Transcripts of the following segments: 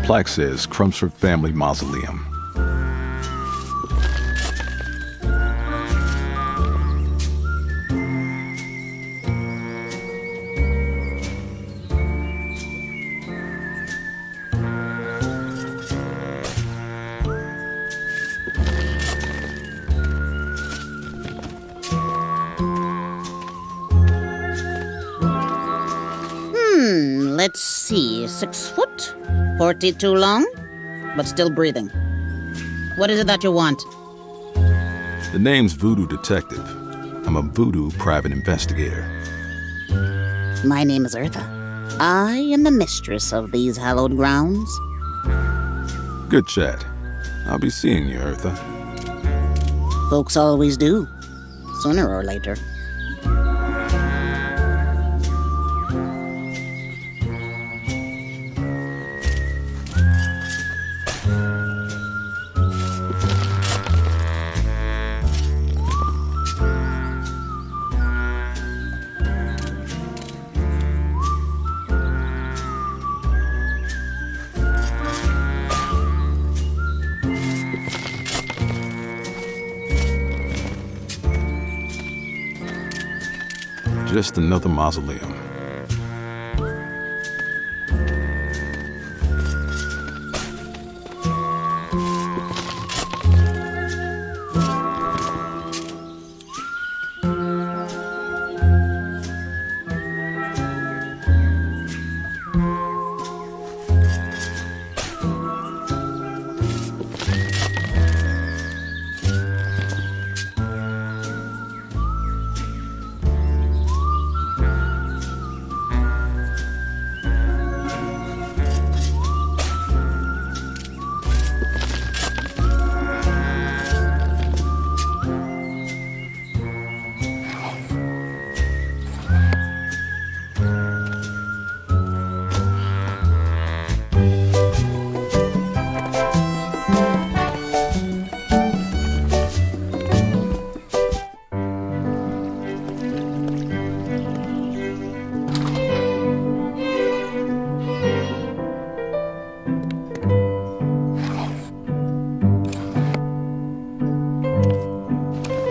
Plaque says Crumpsford Family Mausoleum. Let's see, 6 foot, 42 long, but still breathing. What is it that you want? The name's Voodoo Detective. I'm a Voodoo private investigator. My name is Eartha. I am the mistress of these hallowed grounds. Good chat. I'll be seeing you, Eartha. Folks always do, sooner or later. Just another mausoleum.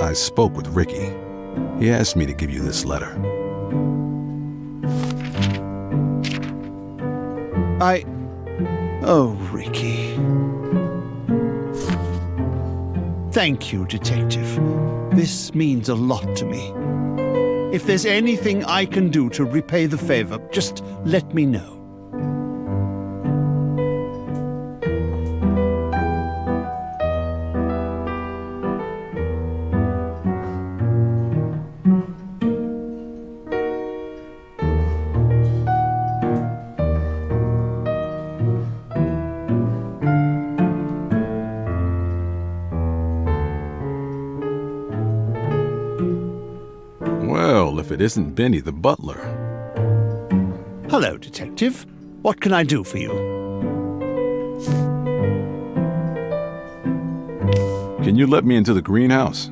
I spoke with Ricky. He asked me to give you this letter. Oh, Ricky. Thank you, Detective. This means a lot to me. If there's anything I can do to repay the favor, just let me know. Well, if it isn't Benny the butler. Hello, Detective. What can I do for you? Can you let me into the greenhouse?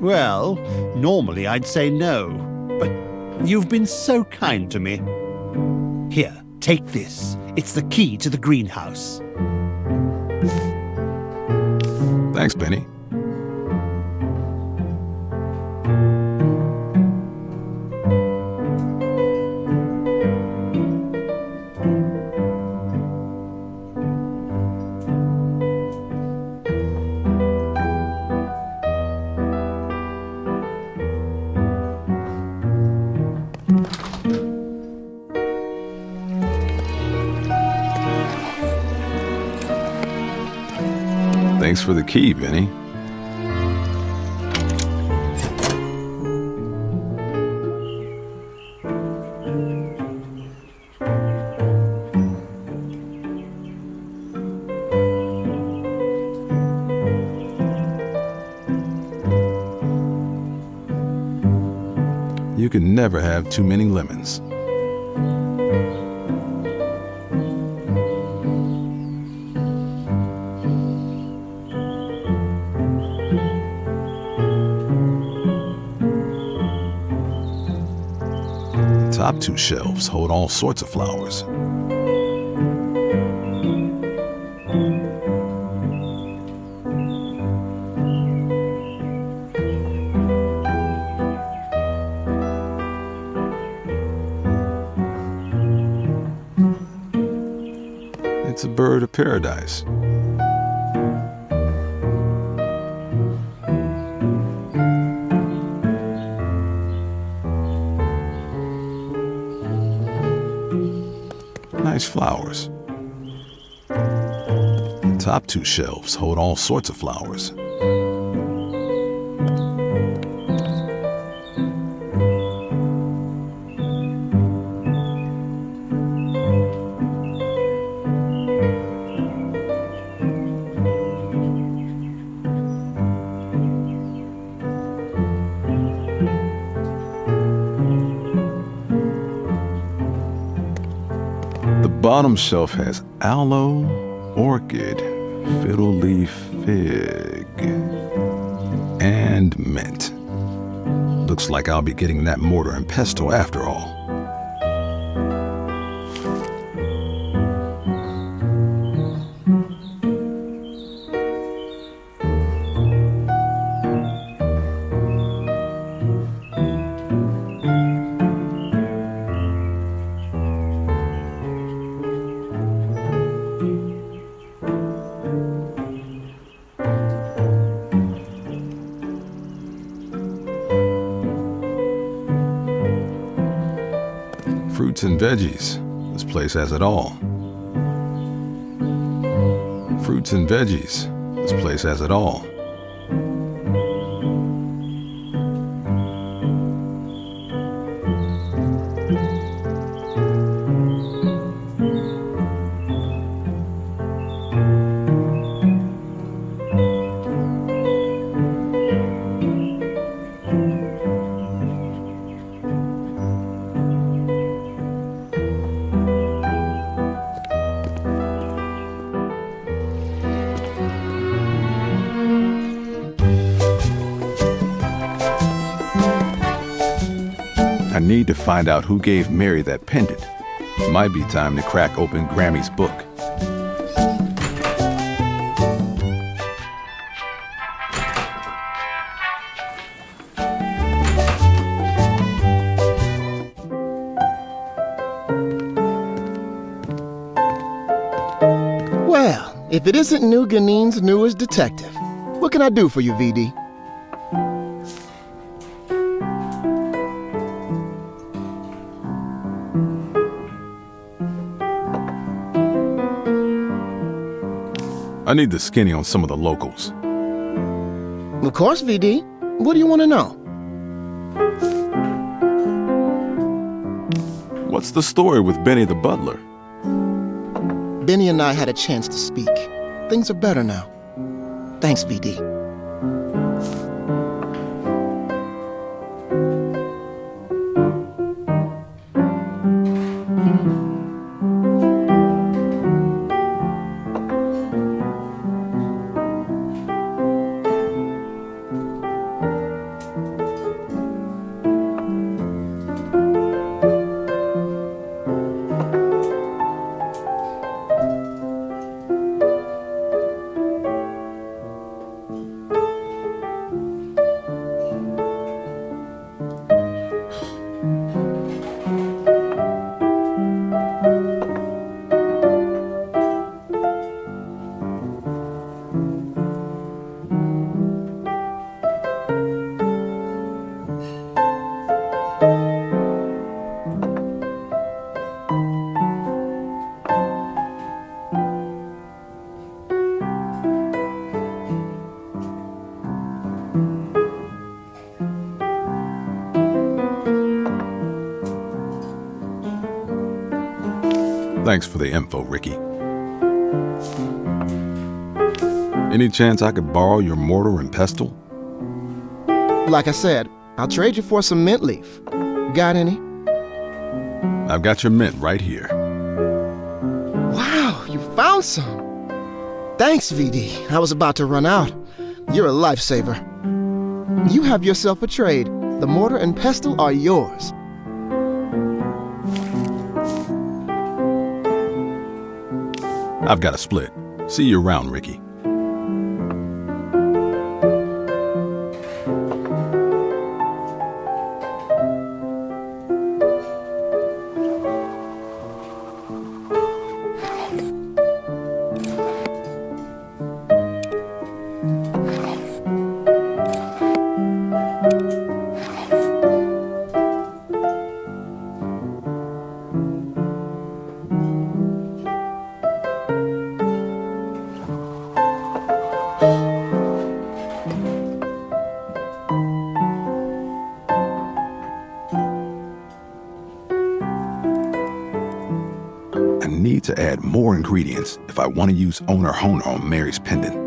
Well, normally I'd say no, but you've been so kind to me. Here, take this. It's the key to the greenhouse. Thanks, Benny. Thanks for the key, Benny. You can never have too many lemons. Top two shelves hold all sorts of flowers. It's a bird of paradise. Nice flowers. The top two shelves hold all sorts of flowers. The bottom shelf has aloe, orchid, fiddle leaf fig, and mint. Looks like I'll be getting that mortar and pestle after all. Fruits and veggies. This place has it all. Fruits and veggies. This place has it all. I need to find out who gave Mary that pendant. Might be time to crack open Grammy's book. Well, if it isn't New Guinea's newest detective, what can I do for you, VD? I need the skinny on some of the locals. Of course, VD. What do you want to know? What's the story with Benny the butler? Benny and I had a chance to speak. Things are better now. Thanks, VD. Thanks for the info, Ricky. Any chance I could borrow your mortar and pestle? Like I said, I'll trade you for some mint leaf. Got any? I've got your mint right here. Wow, you found some. Thanks, VD. I was about to run out. You're a lifesaver. You have yourself a trade. The mortar and pestle are yours. I've got a split. See you around, Ricky. I need to add more ingredients if I want to use Owner Honer on Mary's pendant.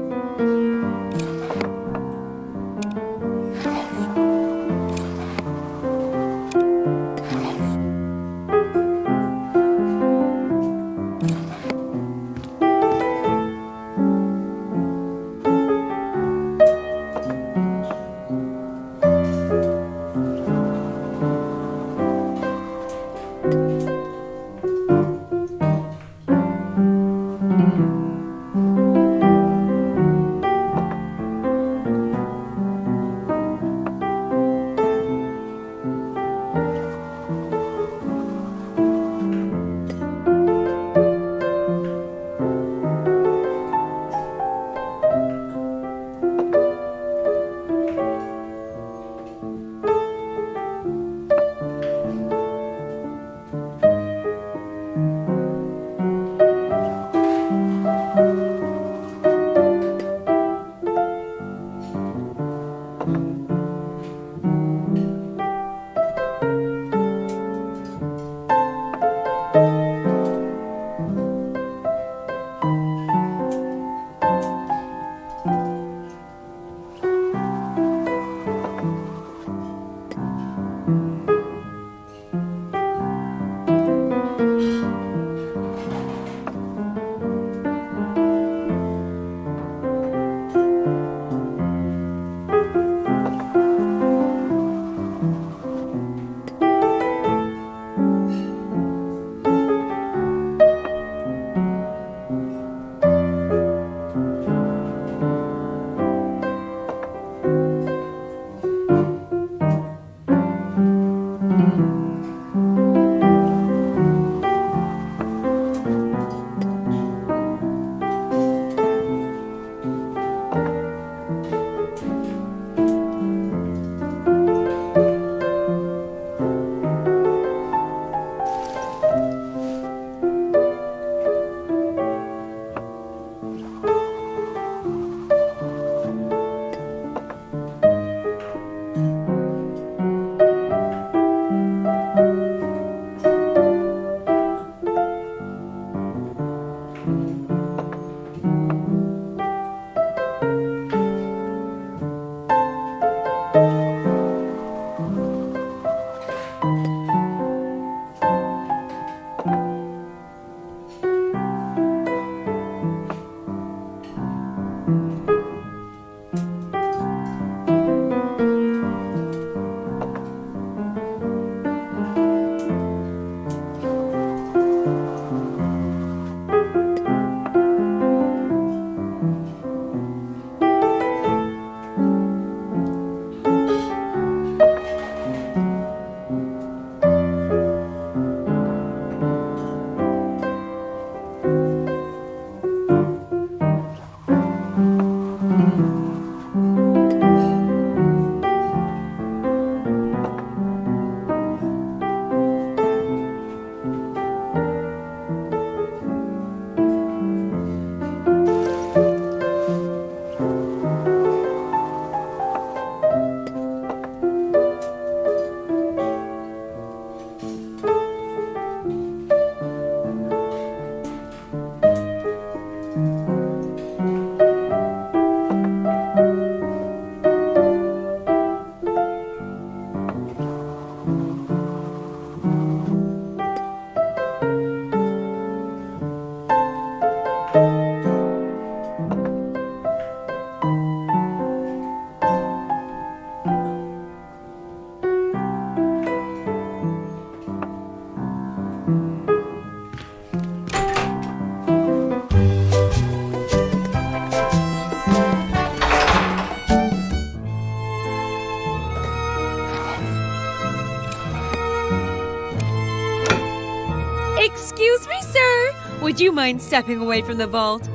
Excuse me, sir. Would you mind stepping away from the vault?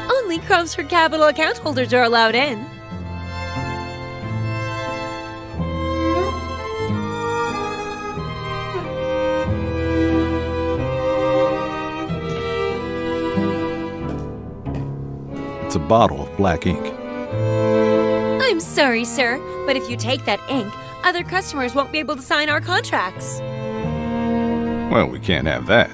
Only Chelmsford Capital account holders are allowed in. It's a bottle of black ink. I'm sorry, sir, but if you take that ink, other customers won't be able to sign our contracts. Well, we can't have that.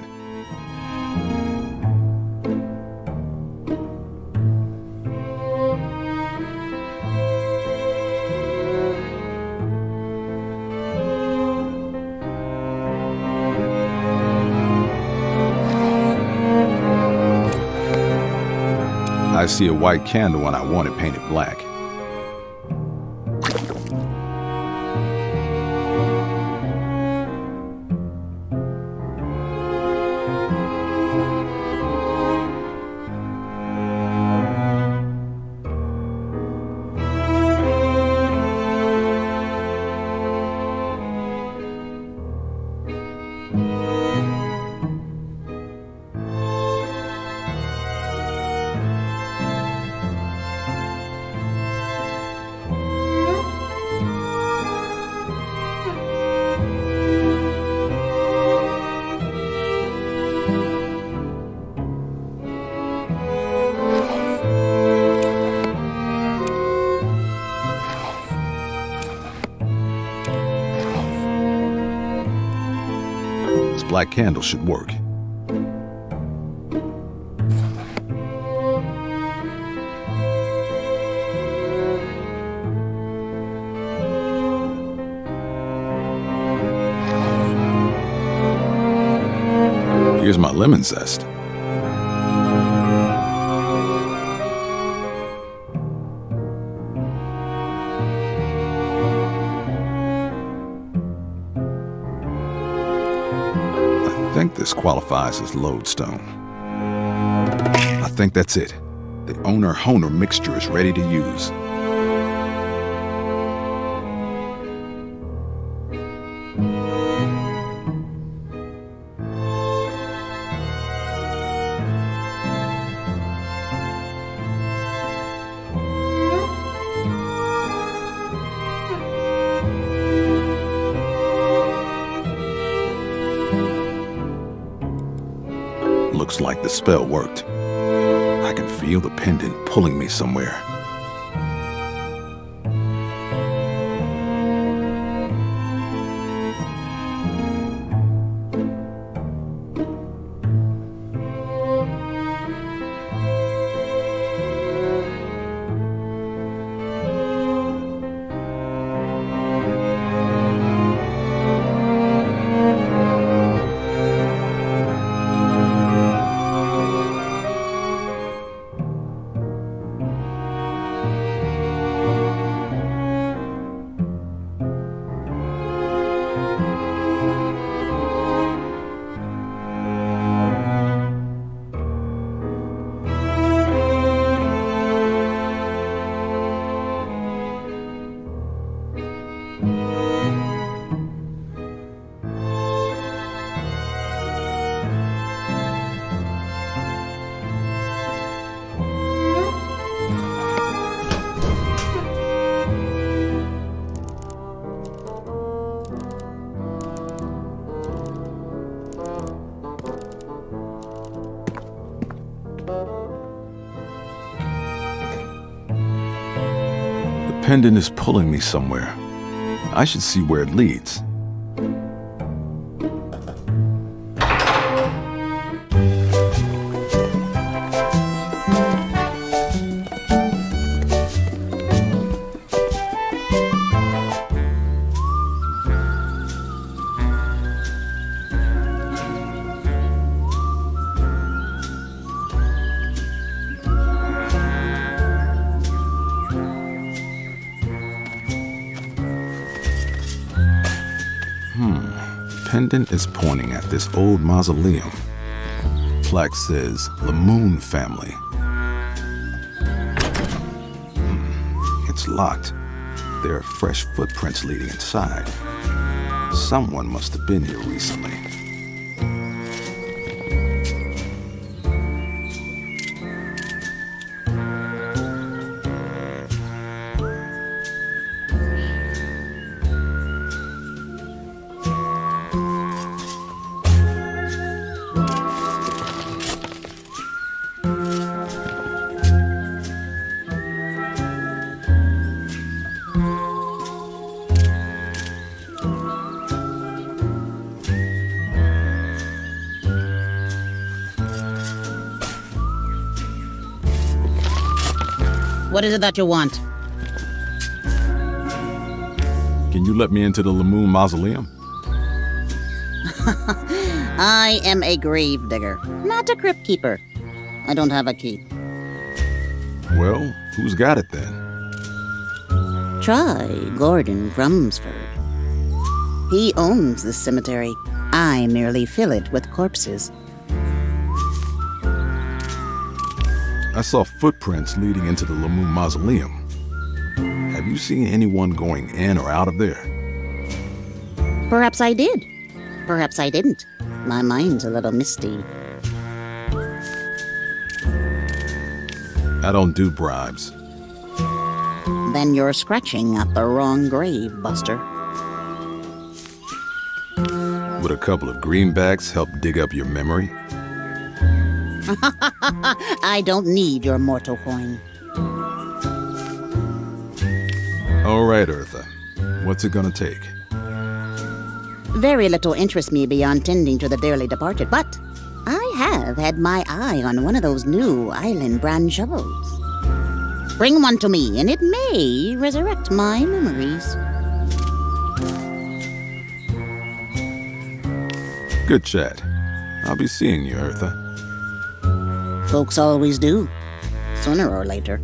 I see a white candle and I want it painted black. This black candle should work. Here's my lemon zest. I think this qualifies as lodestone. I think that's it. The owner-honer mixture is ready to use. Looks like the spell worked. I can feel the pendant pulling me somewhere. The pendant is pulling me somewhere. I should see where it leads. Pendant is pointing at this old mausoleum. Plaque says Lamoon family. It's locked. There are fresh footprints leading inside. Someone must have been here recently. What is it that you want? Can you let me into the Lamoon Mausoleum? I am a grave digger, not a crypt keeper. I don't have a key. Well, who's got it then? Try Gordon Crumsford. He owns this cemetery. I merely fill it with corpses. I saw footprints leading into the Lamoon Mausoleum. Have you seen anyone going in or out of there? Perhaps I did. Perhaps I didn't. My mind's a little misty. I don't do bribes. Then you're scratching at the wrong grave, Buster. Would a couple of greenbacks help dig up your memory? I don't need your mortal coin. All right, Eartha. What's it gonna take? Very little interests me beyond tending to the dearly departed, but I have had my eye on one of those new island brand shovels. Bring one to me, and it may resurrect my memories. Good chat. I'll be seeing you, Eartha. Folks always do, sooner or later.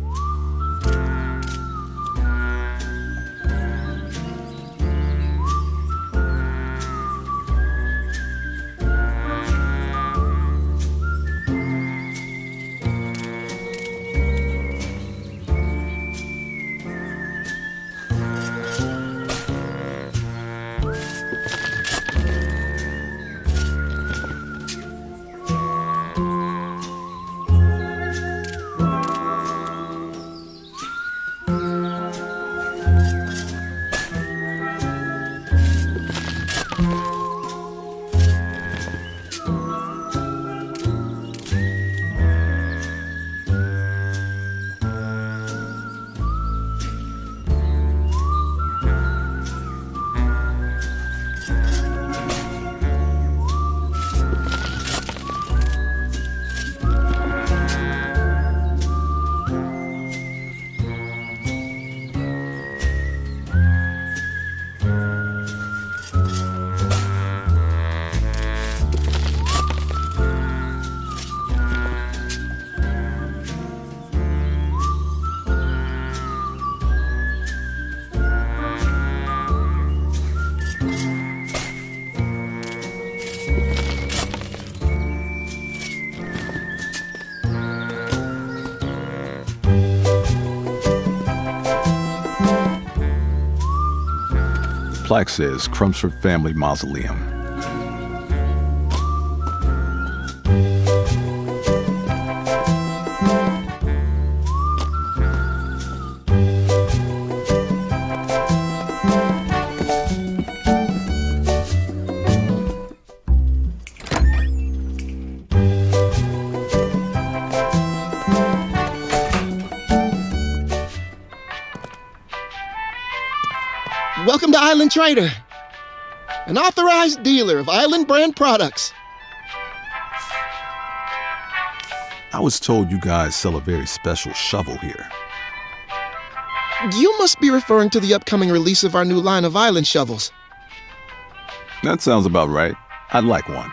Plaque says Crumsford Family Mausoleum. Welcome to Island Trader, an authorized dealer of island brand products. I was told you guys sell a very special shovel here. You must be referring to the upcoming release of our new line of island shovels. That sounds about right. I'd like one.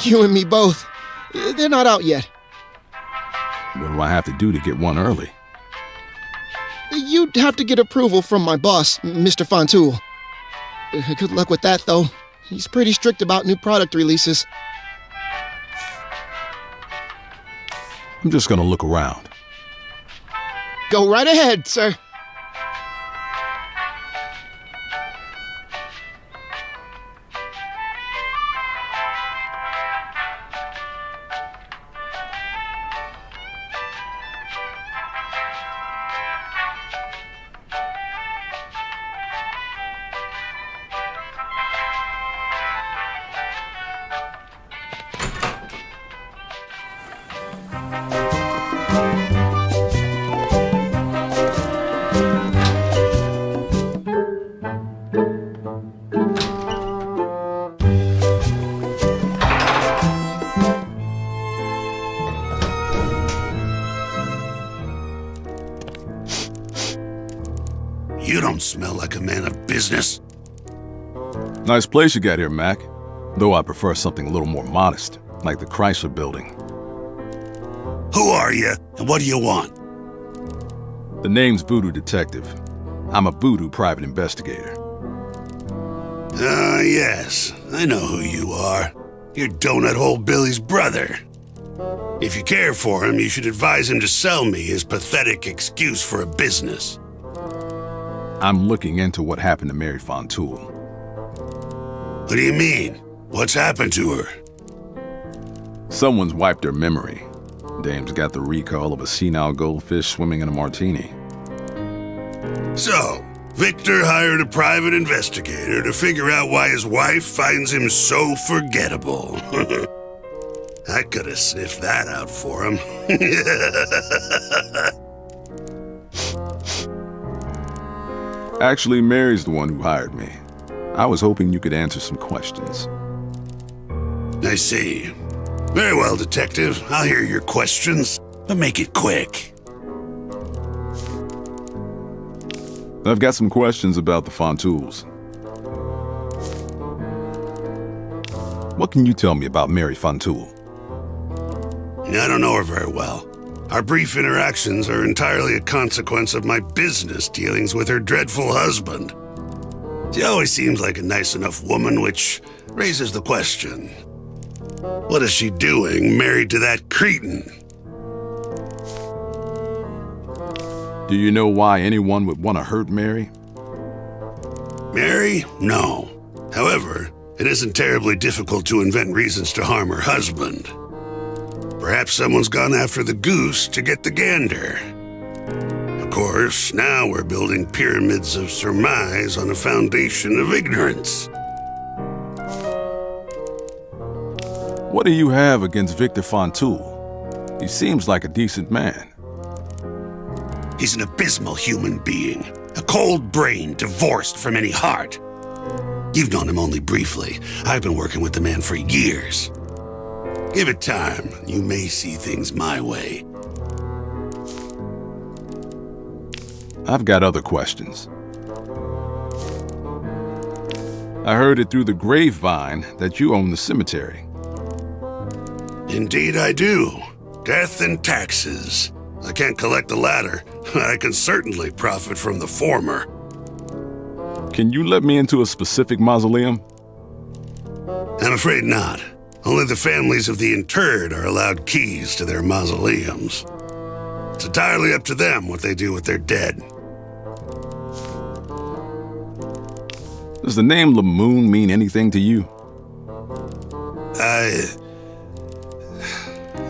You and me both. They're not out yet. What do I have to do to get one early? You'd have to get approval from my boss, Mr. Fontoul. Good luck with that, though. He's pretty strict about new product releases. I'm just gonna look around. Go right ahead, sir. Nice place you got here, Mac. Though I prefer something a little more modest, like the Chrysler Building. Who are you, and what do you want? The name's Voodoo Detective. I'm a Voodoo private investigator. Ah, yes. I know who you are. You're Donut Hole Billy's brother. If you care for him, you should advise him to sell me his pathetic excuse for a business. I'm looking into what happened to Mary Fontoul. What do you mean? What's happened to her? Someone's wiped her memory. Dame's got the recall of a senile goldfish swimming in a martini. So, Victor hired a private investigator to figure out why his wife finds him so forgettable. I could have sniffed that out for him. Actually, Mary's the one who hired me. I was hoping you could answer some questions. I see. Very well, Detective. I'll hear your questions, but make it quick. I've got some questions about the Fontouls. What can you tell me about Mary Fontoul? I don't know her very well. Our brief interactions are entirely a consequence of my business dealings with her dreadful husband. She always seems like a nice enough woman, which raises the question. What is she doing married to that cretin? Do you know why anyone would want to hurt Mary? Mary? No. However, it isn't terribly difficult to invent reasons to harm her husband. Perhaps someone's gone after the goose to get the gander. Of course, now we're building pyramids of surmise on a foundation of ignorance. What do you have against Victor Fontoul? He seems like a decent man. He's an abysmal human being, a cold brain divorced from any heart. You've known him only briefly. I've been working with the man for years. Give it time. You may see things my way. I've got other questions. I heard it through the grapevine that you own the cemetery. Indeed I do. Death and taxes. I can't collect the latter, but I can certainly profit from the former. Can you let me into a specific mausoleum? I'm afraid not. Only the families of the interred are allowed keys to their mausoleums. It's entirely up to them what they do with their dead. Does the name Lamoon mean anything to you?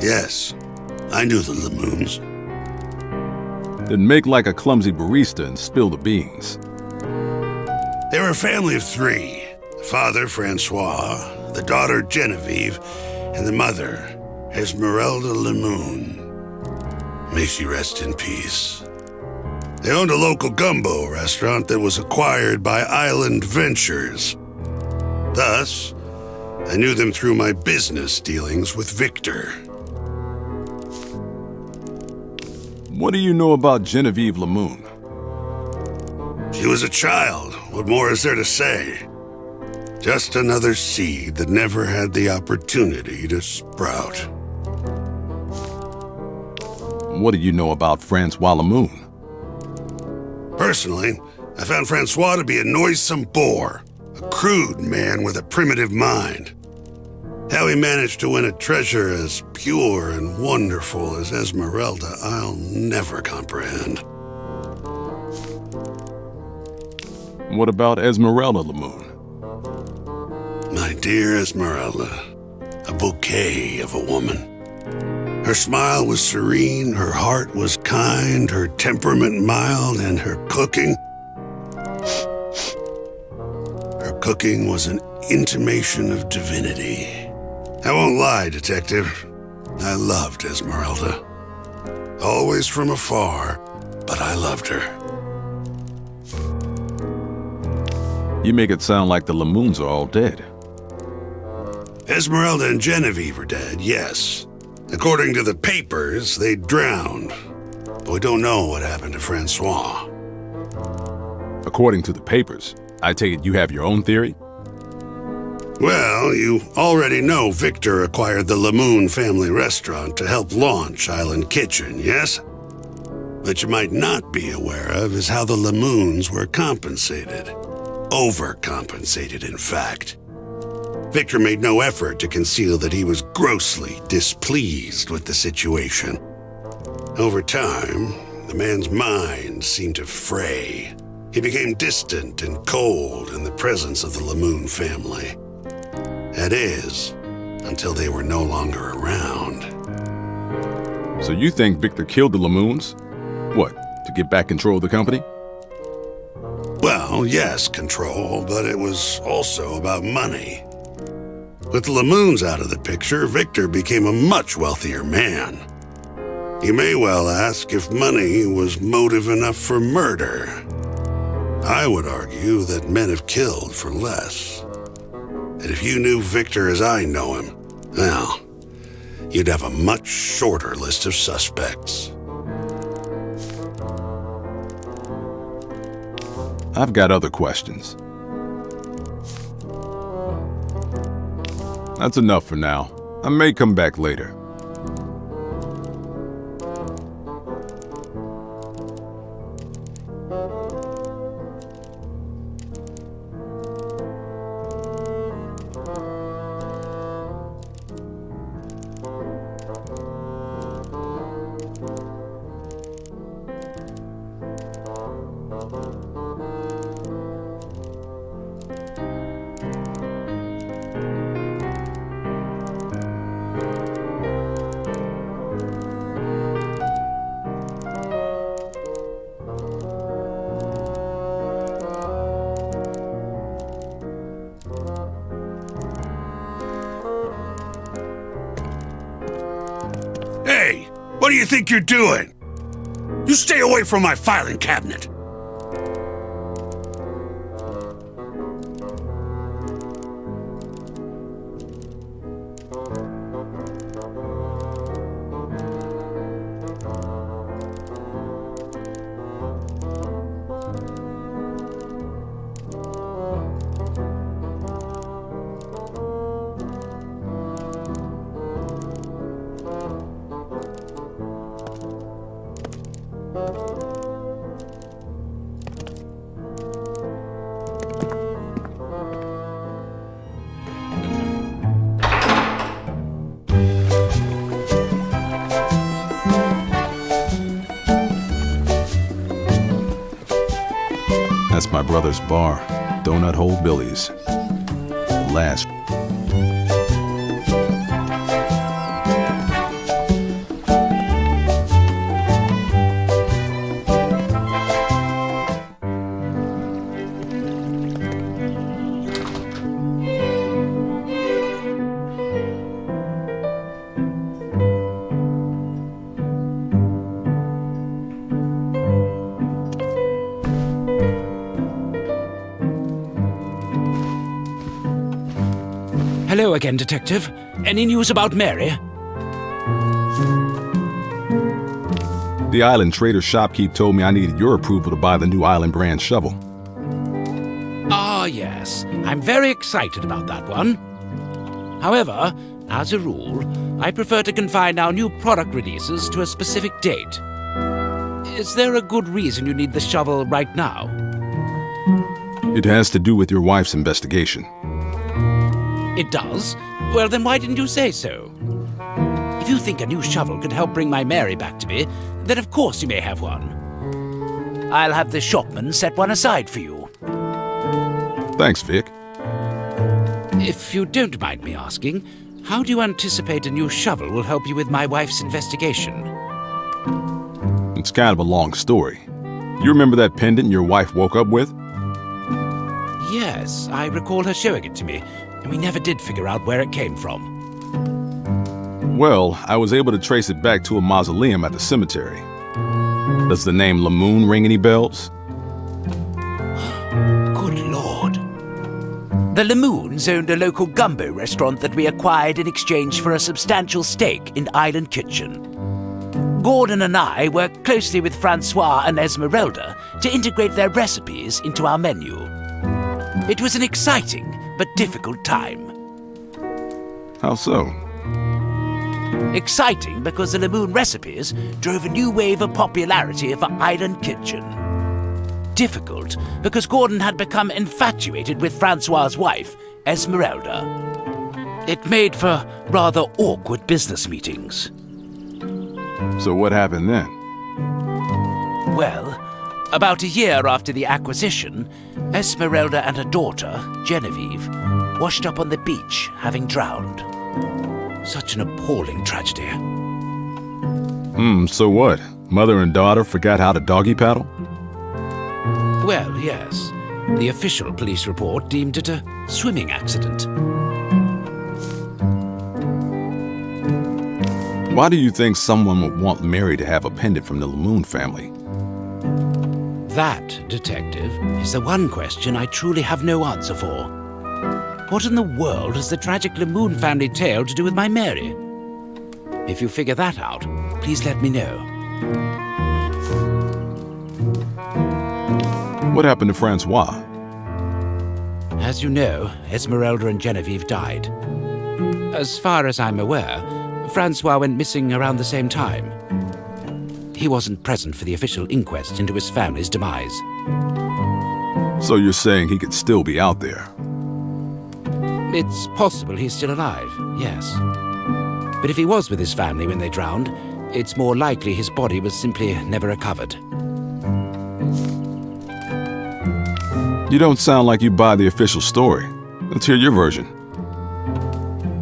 Yes, I knew the Lamoons. Then make like a clumsy barista and spill the beans. They were a family of three. The father, Francois, the daughter, Genevieve, and the mother, Esmeralda Lamoon. May she rest in peace. They owned a local gumbo restaurant that was acquired by Island Ventures. Thus, I knew them through my business dealings with Victor. What do you know about Genevieve Lamoon? She was a child. What more is there to say? Just another seed that never had the opportunity to sprout. What do you know about Francois Lamoon? Personally, I found Francois to be a noisome bore, a crude man with a primitive mind. How he managed to win a treasure as pure and wonderful as Esmeralda, I'll never comprehend. What about Esmeralda Lamoon? My dear Esmeralda, a bouquet of a woman. Her smile was serene, her heart was kind, her temperament mild, and her cooking was an intimation of divinity. I won't lie, Detective. I loved Esmeralda. Always from afar, but I loved her. You make it sound like the Lamoons are all dead. Esmeralda and Genevieve are dead, yes. According to the papers, they drowned. But we don't know what happened to Francois. According to the papers, I take it you have your own theory? Well, you already know Victor acquired the Lamoon family restaurant to help launch Island Kitchen, yes? What you might not be aware of is how the Lamoons were compensated. Overcompensated, in fact. Victor made no effort to conceal that he was grossly displeased with the situation. Over time, the man's mind seemed to fray. He became distant and cold in the presence of the Lamoon family. That is, until they were no longer around. So you think Victor killed the Lamoons? What, to get back control of the company? Well, yes, control, but it was also about money. With the Lamoons out of the picture, Victor became a much wealthier man. You may well ask if money was motive enough for murder. I would argue that men have killed for less. And if you knew Victor as I know him, well, you'd have a much shorter list of suspects. I've got other questions. That's enough for now. I may come back later. Hey, what do you think you're doing? You stay away from my filing cabinet. That's my brother's bar, Donut Hole Billy's. The last. Hello again, Detective. Any news about Mary? The Island Trader shopkeep told me I needed your approval to buy the new Island brand shovel. Ah, yes. I'm very excited about that one. However, as a rule, I prefer to confine our new product releases to a specific date. Is there a good reason you need the shovel right now? It has to do with your wife's investigation. It does? Well, then why didn't you say so? If you think a new shovel could help bring my Mary back to me, then of course you may have one. I'll have the shopman set one aside for you. Thanks, Vic. If you don't mind me asking, how do you anticipate a new shovel will help you with my wife's investigation? It's kind of a long story. You remember that pendant your wife woke up with? Yes, I recall her showing it to me, and we never did figure out where it came from. Well, I was able to trace it back to a mausoleum at the cemetery. Does the name Lamoon ring any bells? Good Lord. The Lamoons owned a local gumbo restaurant that we acquired in exchange for a substantial stake in Island Kitchen. Gordon and I worked closely with Francois and Esmeralda to integrate their recipes into our menu. It was an exciting but difficult time. How so? Exciting because the Lamoon recipes drove a new wave of popularity for Island Kitchen. Difficult because Gordon had become infatuated with Francois's wife, Esmeralda. It made for rather awkward business meetings. So what happened then? Well, about a year after the acquisition, Esmeralda and her daughter, Genevieve, washed up on the beach, having drowned. Such an appalling tragedy. So what? Mother and daughter forgot how to doggy paddle? Well, yes. The official police report deemed it a swimming accident. Why do you think someone would want Mary to have a pendant from the Lamoon family? That, Detective, is the one question I truly have no answer for. What in the world has the tragic Lamoon family tale to do with my Mary? If you figure that out, please let me know. What happened to Francois? As you know, Esmeralda and Genevieve died. As far as I'm aware, Francois went missing around the same time. He wasn't present for the official inquest into his family's demise. So you're saying he could still be out there? It's possible he's still alive, yes. But if he was with his family when they drowned, it's more likely his body was simply never recovered. You don't sound like you buy the official story. Let's hear your version.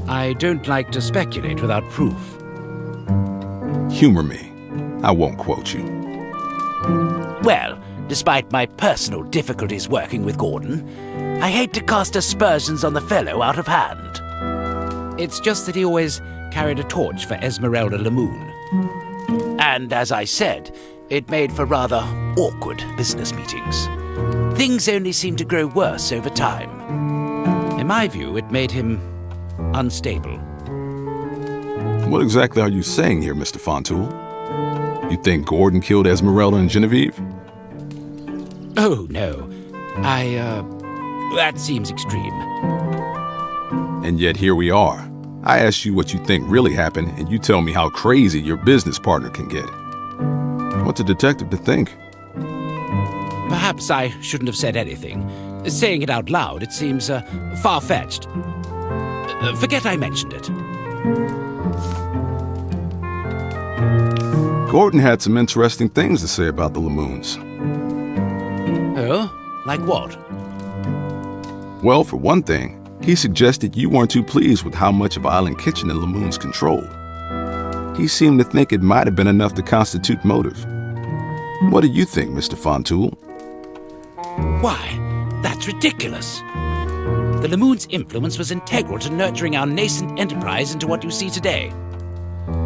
I don't like to speculate without proof. Humor me. I won't quote you. Well, despite my personal difficulties working with Gordon, I hate to cast aspersions on the fellow out of hand. It's just that he always carried a torch for Esmeralda Lamoon. And as I said, it made for rather awkward business meetings. Things only seemed to grow worse over time. In my view, it made him unstable. What exactly are you saying here, Mr. Fontoul? You think Gordon killed Esmeralda and Genevieve? Oh, no. That seems extreme. And yet here we are. I asked you what you think really happened, and you tell me how crazy your business partner can get. What's a detective to think? Perhaps I shouldn't have said anything. Saying it out loud, it seems far-fetched. Forget I mentioned it. Gordon had some interesting things to say about the Lamoons. Oh? Like what? Well, for one thing, he suggested you weren't too pleased with how much of Island Kitchen the Lamoons controlled. He seemed to think it might have been enough to constitute motive. What do you think, Mr. Fontoul? Why, that's ridiculous. The Lamoon's influence was integral to nurturing our nascent enterprise into what you see today.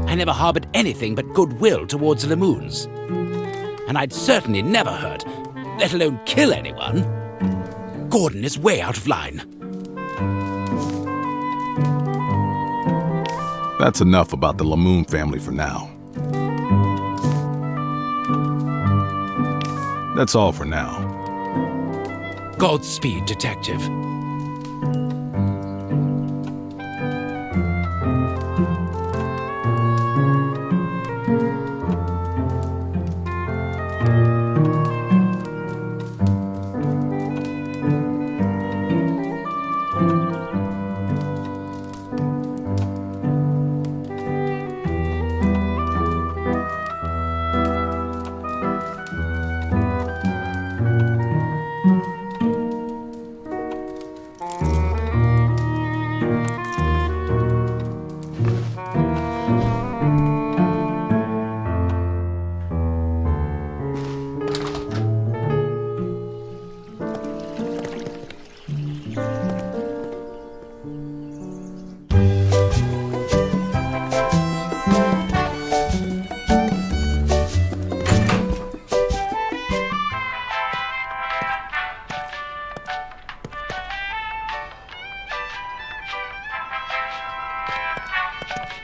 I never harbored anything but goodwill towards the Lamoons. And I'd certainly never hurt, let alone kill anyone. Gordon is way out of line. That's enough about the Lamoon family for now. That's all for now. Godspeed, Detective.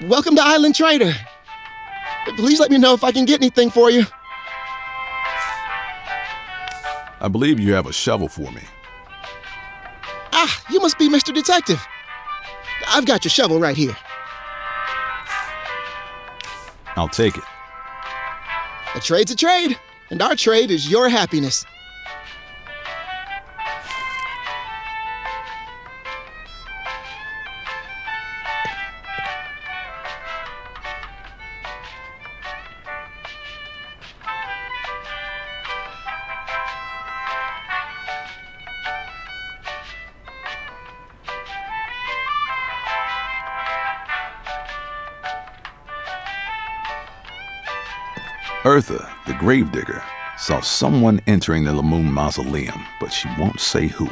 Welcome to Island Trader. Please let me know if I can get anything for you. I believe you have a shovel for me. Ah, you must be Mr. Detective. I've got your shovel right here. I'll take it. A trade's a trade, and our trade is your happiness. Eartha, the gravedigger, saw someone entering the Lamoon Mausoleum, but she won't say who.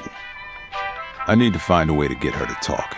I need to find a way to get her to talk.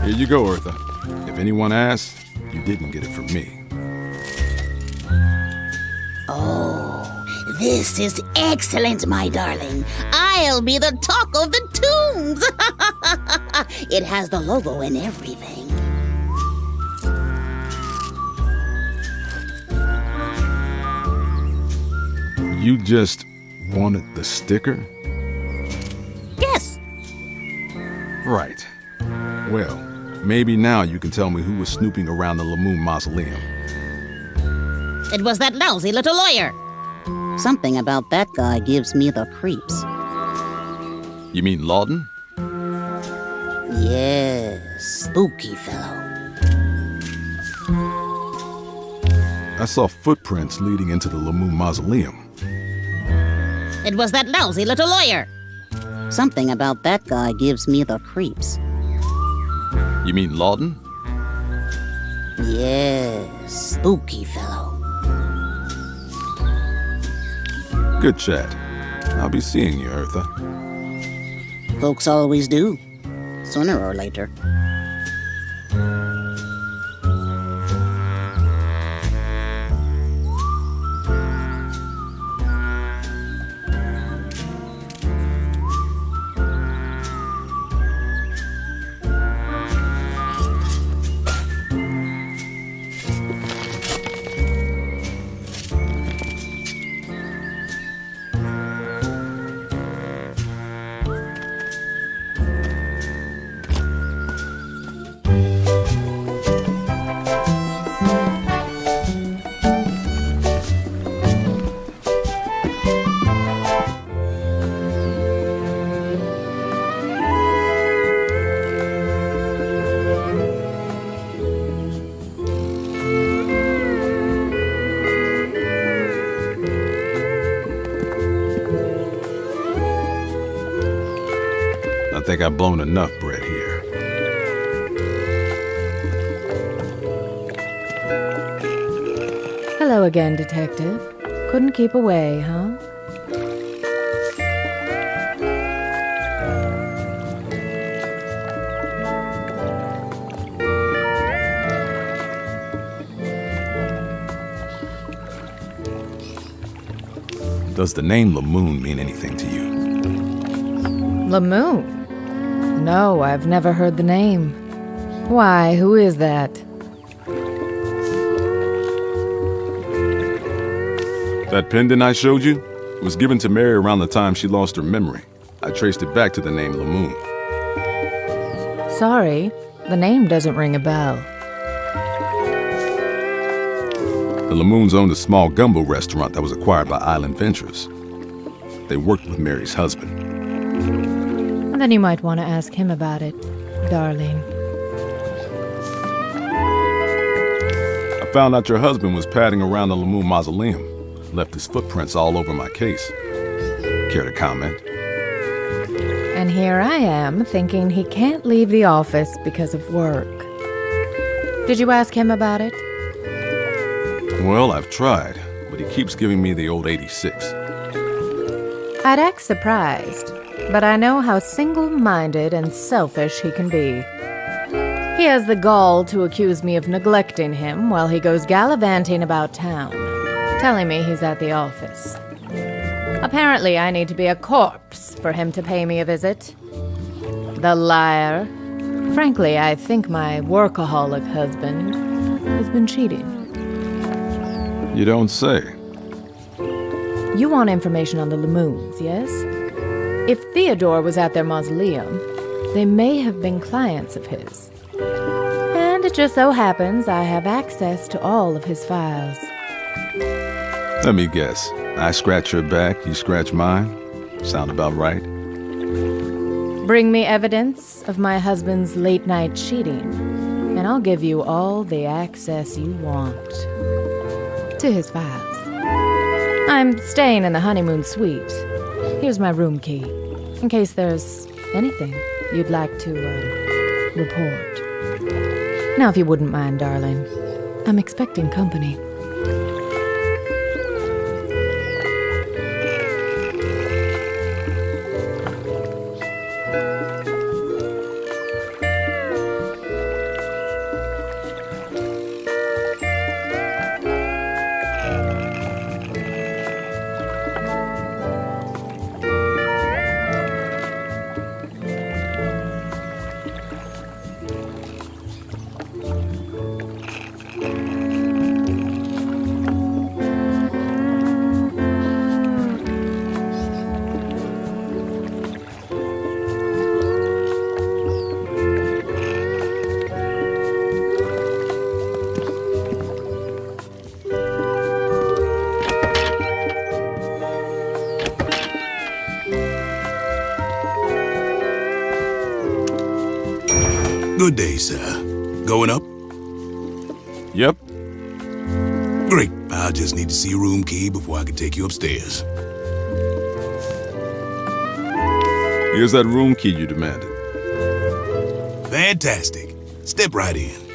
Here you go, Eartha. If anyone asks, you didn't get it from me. Oh, this is excellent, my darling. I'll be the talk of the tombs. It has the logo and everything. You just wanted the sticker? Yes. Right. Well, maybe now you can tell me who was snooping around the Lamoon Mausoleum. It was that lousy little lawyer. Something about that guy gives me the creeps. You mean Lawton? Yes, spooky fellow. I saw footprints leading into the Lamoon Mausoleum. It was that lousy little lawyer. Something about that guy gives me the creeps. You mean Lawton? Yes, spooky fellow. Good chat. I'll be seeing you, Eartha. Folks always do, sooner or later. I think I've blown enough bread here. Hello again, Detective. Couldn't keep away, huh? Does the name Lamoon mean anything to you? Lamoon? No, I've never heard the name. Why, who is that? That pendant I showed you? It was given to Mary around the time she lost her memory. I traced it back to the name Lamoon. Sorry, the name doesn't ring a bell. The Lamoons owned a small gumbo restaurant that was acquired by Island Ventures. They worked with Mary's husband. And then you might want to ask him about it, darling. I found out your husband was padding around the Lamoon Mausoleum. Left his footprints all over my case. Care to comment? And here I am, thinking he can't leave the office because of work. Did you ask him about it? Well, I've tried, but he keeps giving me the old 86. I'd act surprised, but I know how single-minded and selfish he can be. He has the gall to accuse me of neglecting him while he goes gallivanting about town, telling me he's at the office. Apparently, I need to be a corpse for him to pay me a visit. The liar. Frankly, I think my workaholic husband has been cheating. You don't say. You want information on the Lemoons, yes? If Theodore was at their mausoleum, they may have been clients of his. And it just so happens I have access to all of his files. Let me guess. I scratch your back, you scratch mine? Sound about right? Bring me evidence of my husband's late-night cheating, and I'll give you all the access you want to his files. I'm staying in the honeymoon suite. Here's my room key, in case there's anything you'd like to report. Now, if you wouldn't mind, darling, I'm expecting company. Good day, sir. Going up? Yep. Great. I'll just need to see your room key before I can take you upstairs. Here's that room key you demanded. Fantastic. Step right in.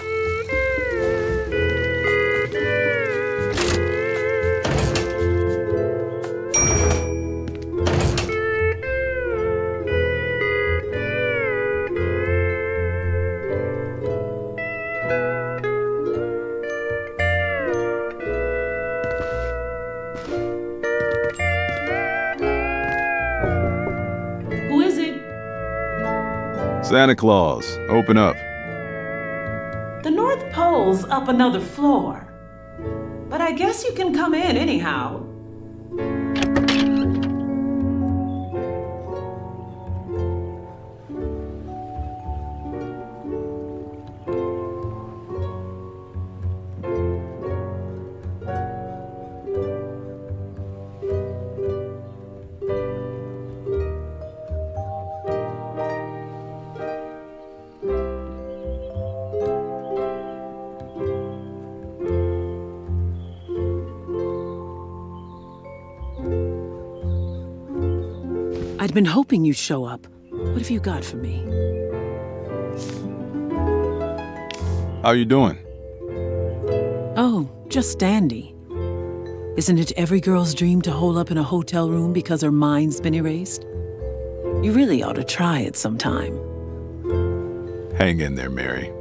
Santa Claus, open up. The North Pole's up another floor. But I guess you can come in anyhow. I'd been hoping you'd show up. What have you got for me? How you doing? Oh, just dandy. Isn't it every girl's dream to hole up in a hotel room because her mind's been erased? You really ought to try it sometime. Hang in there, Mary.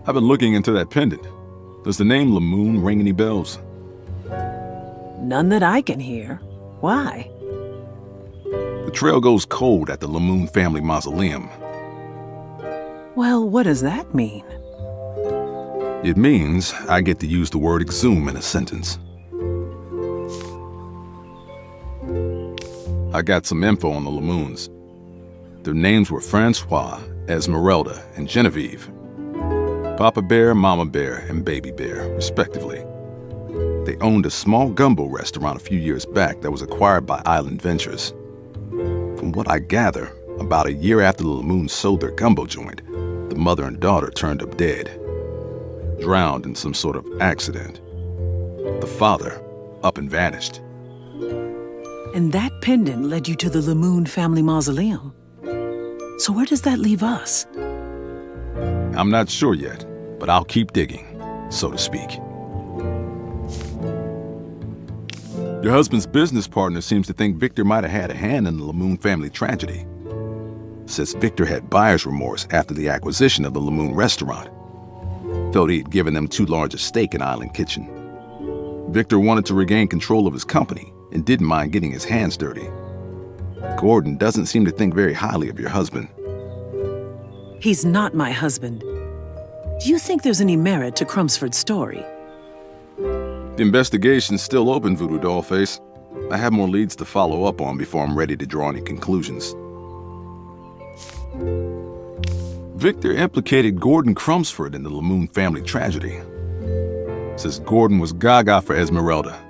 I've been looking into that pendant. Does the name Lemoon ring any bells? None that I can hear. Why? The trail goes cold at the Lemoon family mausoleum. Well, what does that mean? It means I get to use the word exhume in a sentence. I got some info on the Lamoons. Their names were Francois, Esmeralda, and Genevieve. Papa Bear, Mama Bear, and Baby Bear, respectively. They owned a small gumbo restaurant a few years back that was acquired by Island Ventures. From what I gather, about a year after the Lamoons sold their gumbo joint, the mother and daughter turned up dead, drowned in some sort of accident. The father up and vanished. And that pendant led you to the Lamoon family mausoleum. So where does that leave us? I'm not sure yet, but I'll keep digging, so to speak. Your husband's business partner seems to think Victor might have had a hand in the Lamoon family tragedy. Says Victor had buyer's remorse after the acquisition of the Lamoon restaurant. Felt he'd given them too large a stake in Island Kitchen. Victor wanted to regain control of his company and didn't mind getting his hands dirty. Gordon doesn't seem to think very highly of your husband. He's not my husband. Do you think there's any merit to Crumsford's story? The investigation's still open, Voodoo Dollface. I have more leads to follow up on before I'm ready to draw any conclusions. Victor implicated Gordon Crumsford in the Lamoon family tragedy. Says Gordon was gaga for Esmeralda,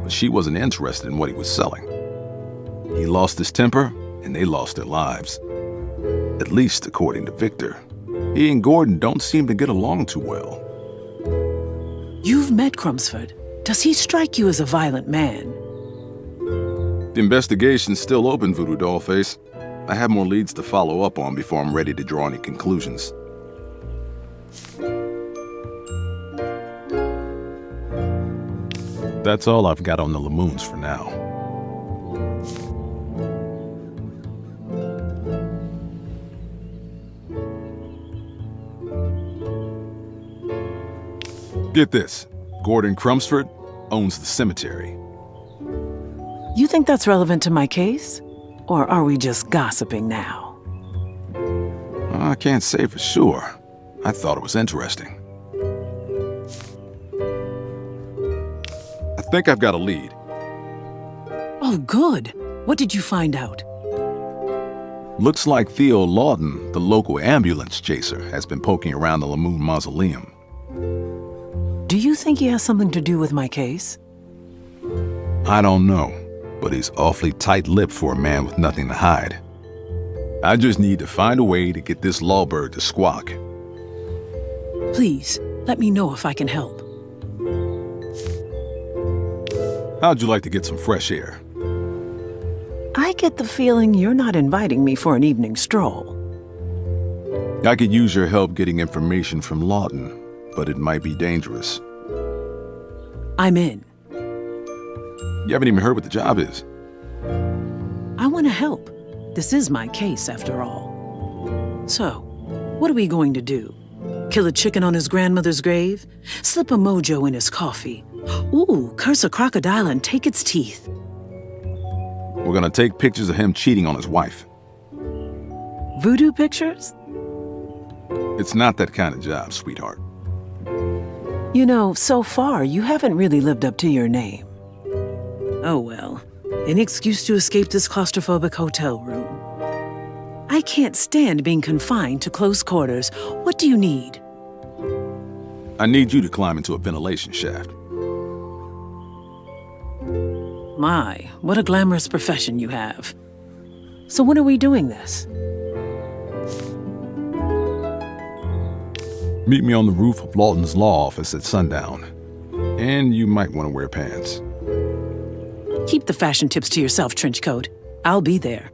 but she wasn't interested in what he was selling. He lost his temper, and they lost their lives. At least according to Victor. He and Gordon don't seem to get along too well. You've met Crumsford. Does he strike you as a violent man? The investigation's still open, Voodoo Dollface. I have more leads to follow up on before I'm ready to draw any conclusions. That's all I've got on the Lamoons for now. Get this. Gordon Crumsford owns the cemetery. You think that's relevant to my case? Or are we just gossiping now? I can't say for sure. I thought it was interesting. I think I've got a lead. Oh, good. What did you find out? Looks like Theo Lawton, the local ambulance chaser, has been poking around the Lamoon mausoleum. Do you think he has something to do with my case? I don't know, but he's awfully tight-lipped for a man with nothing to hide. I just need to find a way to get this lawbird to squawk. Please, let me know if I can help. How'd you like to get some fresh air? I get the feeling you're not inviting me for an evening stroll. I could use your help getting information from Lawton, but it might be dangerous. I'm in. You haven't even heard what the job is. I want to help. This is my case, after all. So, what are we going to do? Kill a chicken on his grandmother's grave? Slip a mojo in his coffee? Ooh, curse a crocodile and take its teeth? We're gonna take pictures of him cheating on his wife. Voodoo pictures? It's not that kind of job, sweetheart. You know, so far, you haven't really lived up to your name. Oh well, an excuse to escape this claustrophobic hotel room. I can't stand being confined to close quarters. What do you need? I need you to climb into a ventilation shaft. My, what a glamorous profession you have. So when are we doing this? Meet me on the roof of Lawton's law office at sundown. And you might want to wear pants. Keep the fashion tips to yourself, Trenchcoat. I'll be there.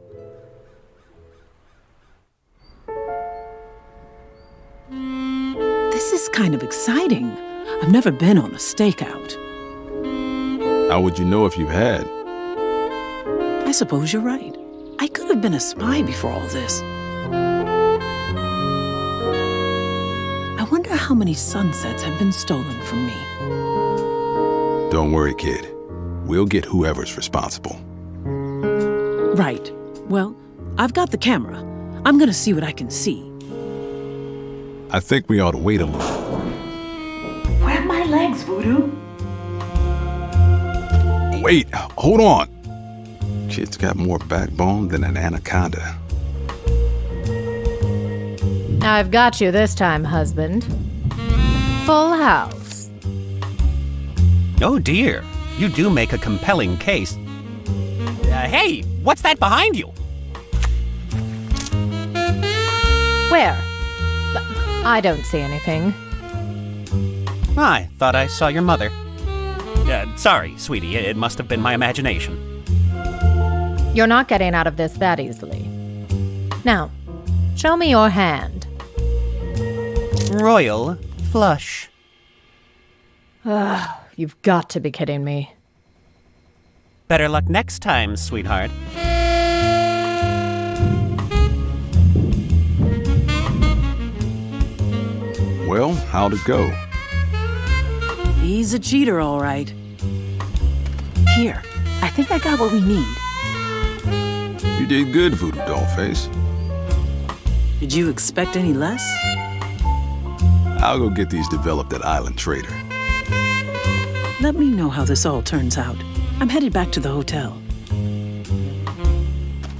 This is kind of exciting. I've never been on a stakeout. How would you know if you had? I suppose you're right. I could have been a spy before all this. I wonder how many sunsets have been stolen from me. Don't worry, kid. We'll get whoever's responsible. Right. Well, I've got the camera. I'm gonna see what I can see. I think we ought to wait a little. Grab my legs, Voodoo. Wait, hold on. Kid's got more backbone than an anaconda. I've got you this time, husband. Full house. Oh dear, you do make a compelling case. Hey, what's that behind you? Where? I don't see anything. I thought I saw your mother. Sorry, sweetie, it must have been my imagination. You're not getting out of this that easily. Now, show me your hand. Royal flush. You've got to be kidding me. Better luck next time, sweetheart. Well, how'd it go? He's a cheater, all right. Here, I think I got what we need. You did good, Voodoo Dollface. Did you expect any less? I'll go get these developed at Island Trader. Let me know how this all turns out. I'm headed back to the hotel.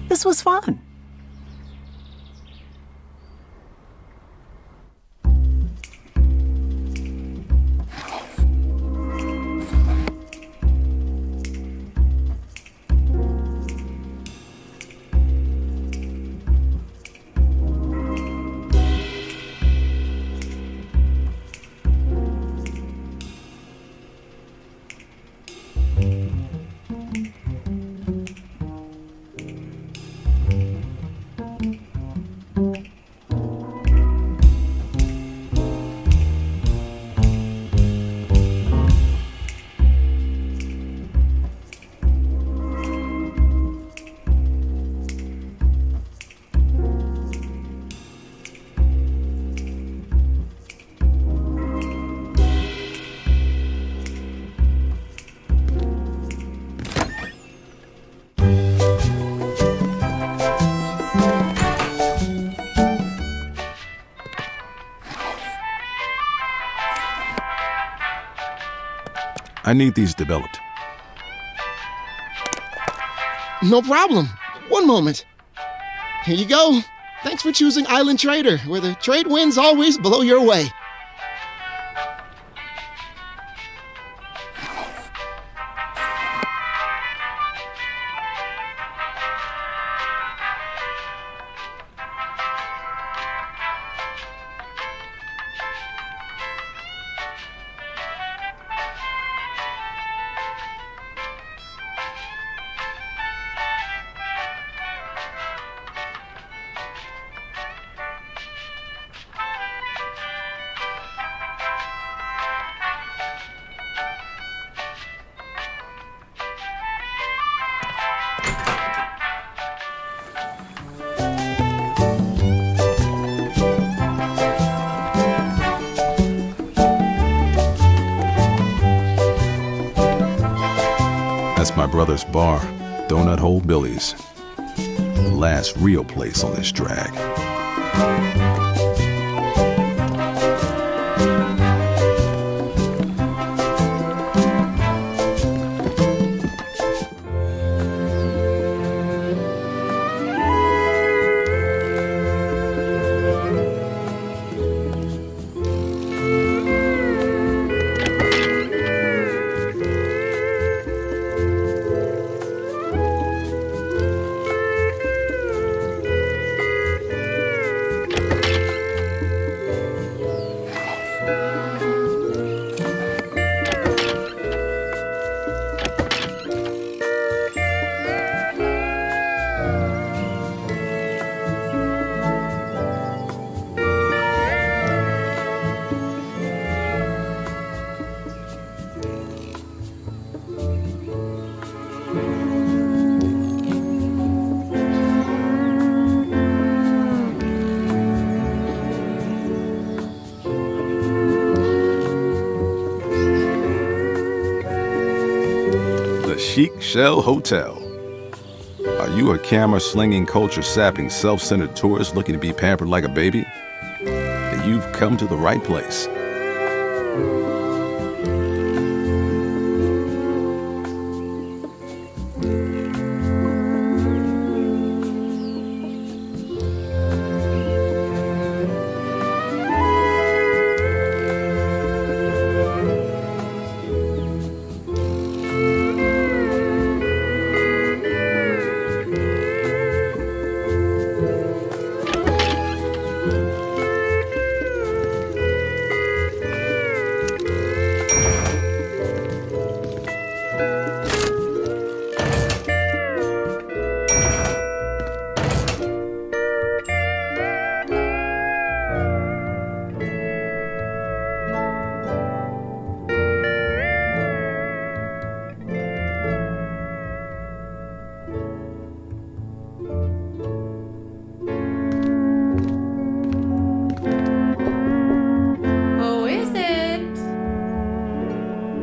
This was fun. I need these developed. No problem. One moment. Here you go. Thanks for choosing Island Trader, where the trade winds always blow your way. That's my brother's bar, Donut Hole Billy's. The last real place on this drag. Chic Shell Hotel. Are you a camera-slinging, culture-sapping, self-centered tourist looking to be pampered like a baby? Then you've come to the right place.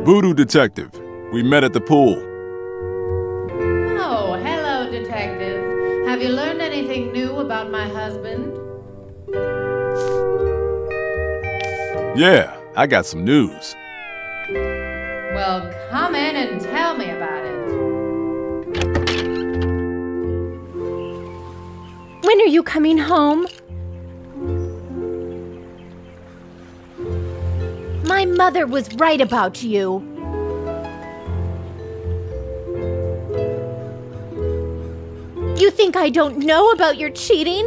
Voodoo detective. We met at the pool. Oh, hello, detective. Have you learned anything new about my husband? Yeah, I got some news. Well, come in and tell me about it. When are you coming home? My mother was right about you. You think I don't know about your cheating?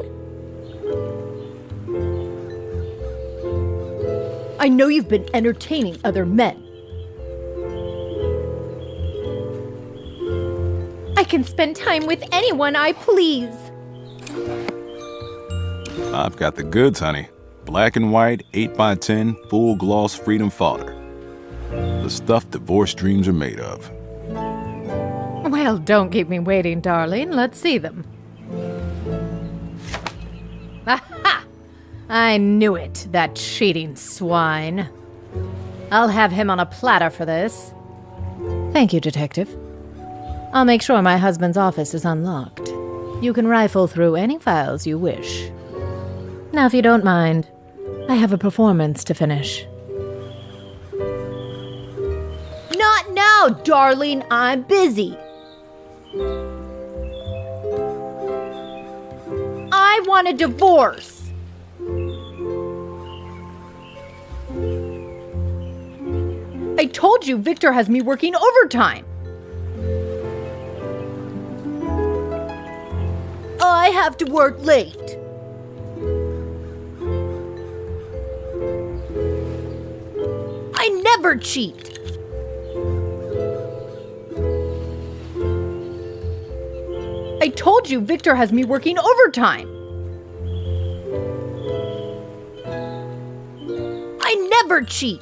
I know you've been entertaining other men. I can spend time with anyone I please. I've got the goods, honey. Black and white, 8x10, full gloss freedom fodder. The stuff divorce dreams are made of. Well, don't keep me waiting, darling. Let's see them. Aha! I knew it, that cheating swine. I'll have him on a platter for this. Thank you, detective. I'll make sure my husband's office is unlocked. You can rifle through any files you wish. Now, if you don't mind, I have a performance to finish. Not now, darling. I'm busy. I want a divorce. I told you Victor has me working overtime. I have to work late. I never cheat. I told you Victor has me working overtime. I never cheat.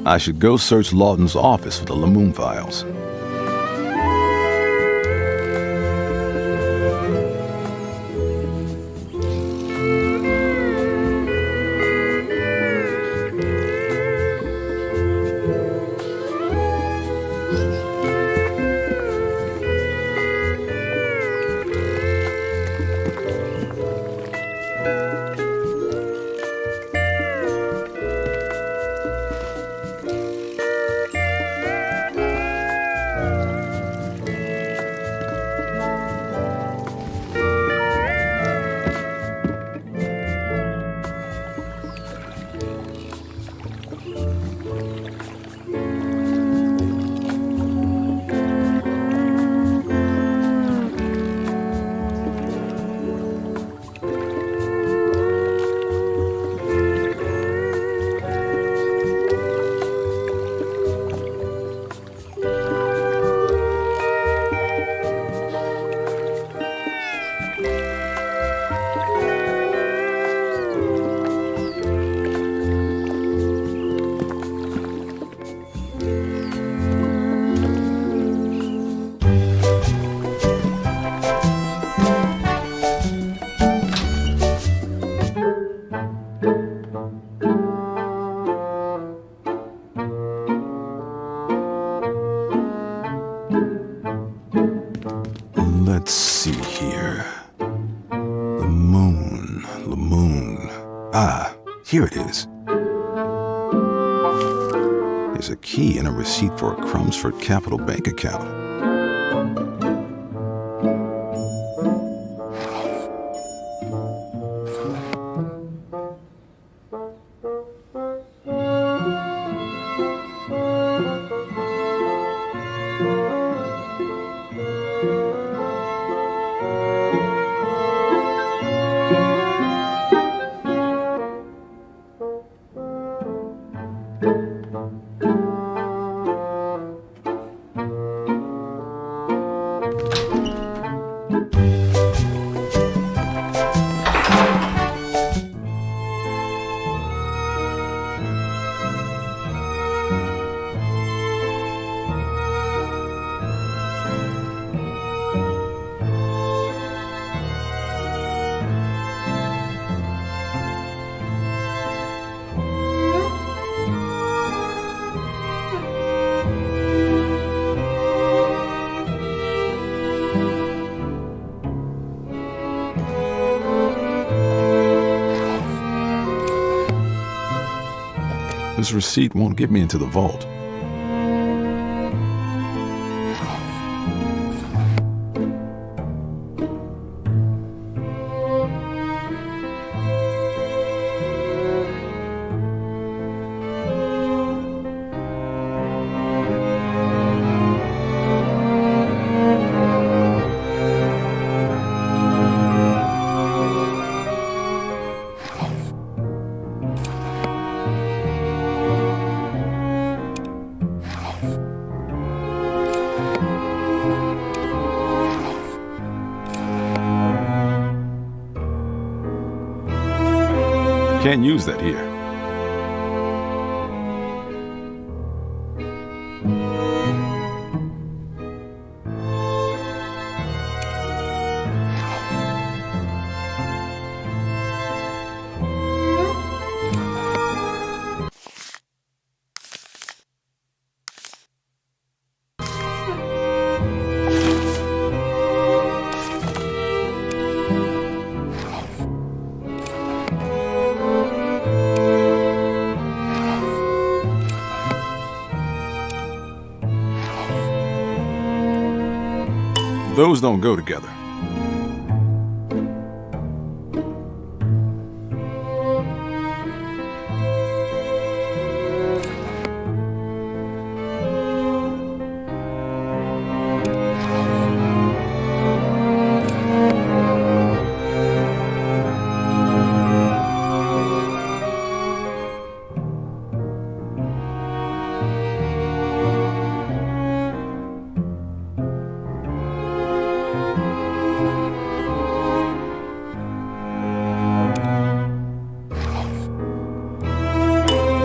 I should go search Lawton's office for the Lamoon files. Let's see here. Lamoon. Ah, here it is. There's a key and a receipt for a Crumbsford Capital Bank account. This receipt won't get me into the vault. Can't use that here. Those don't go together.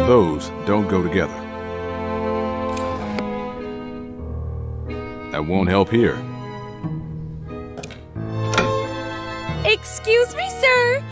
Those don't go together. That won't help here. Excuse me, sir.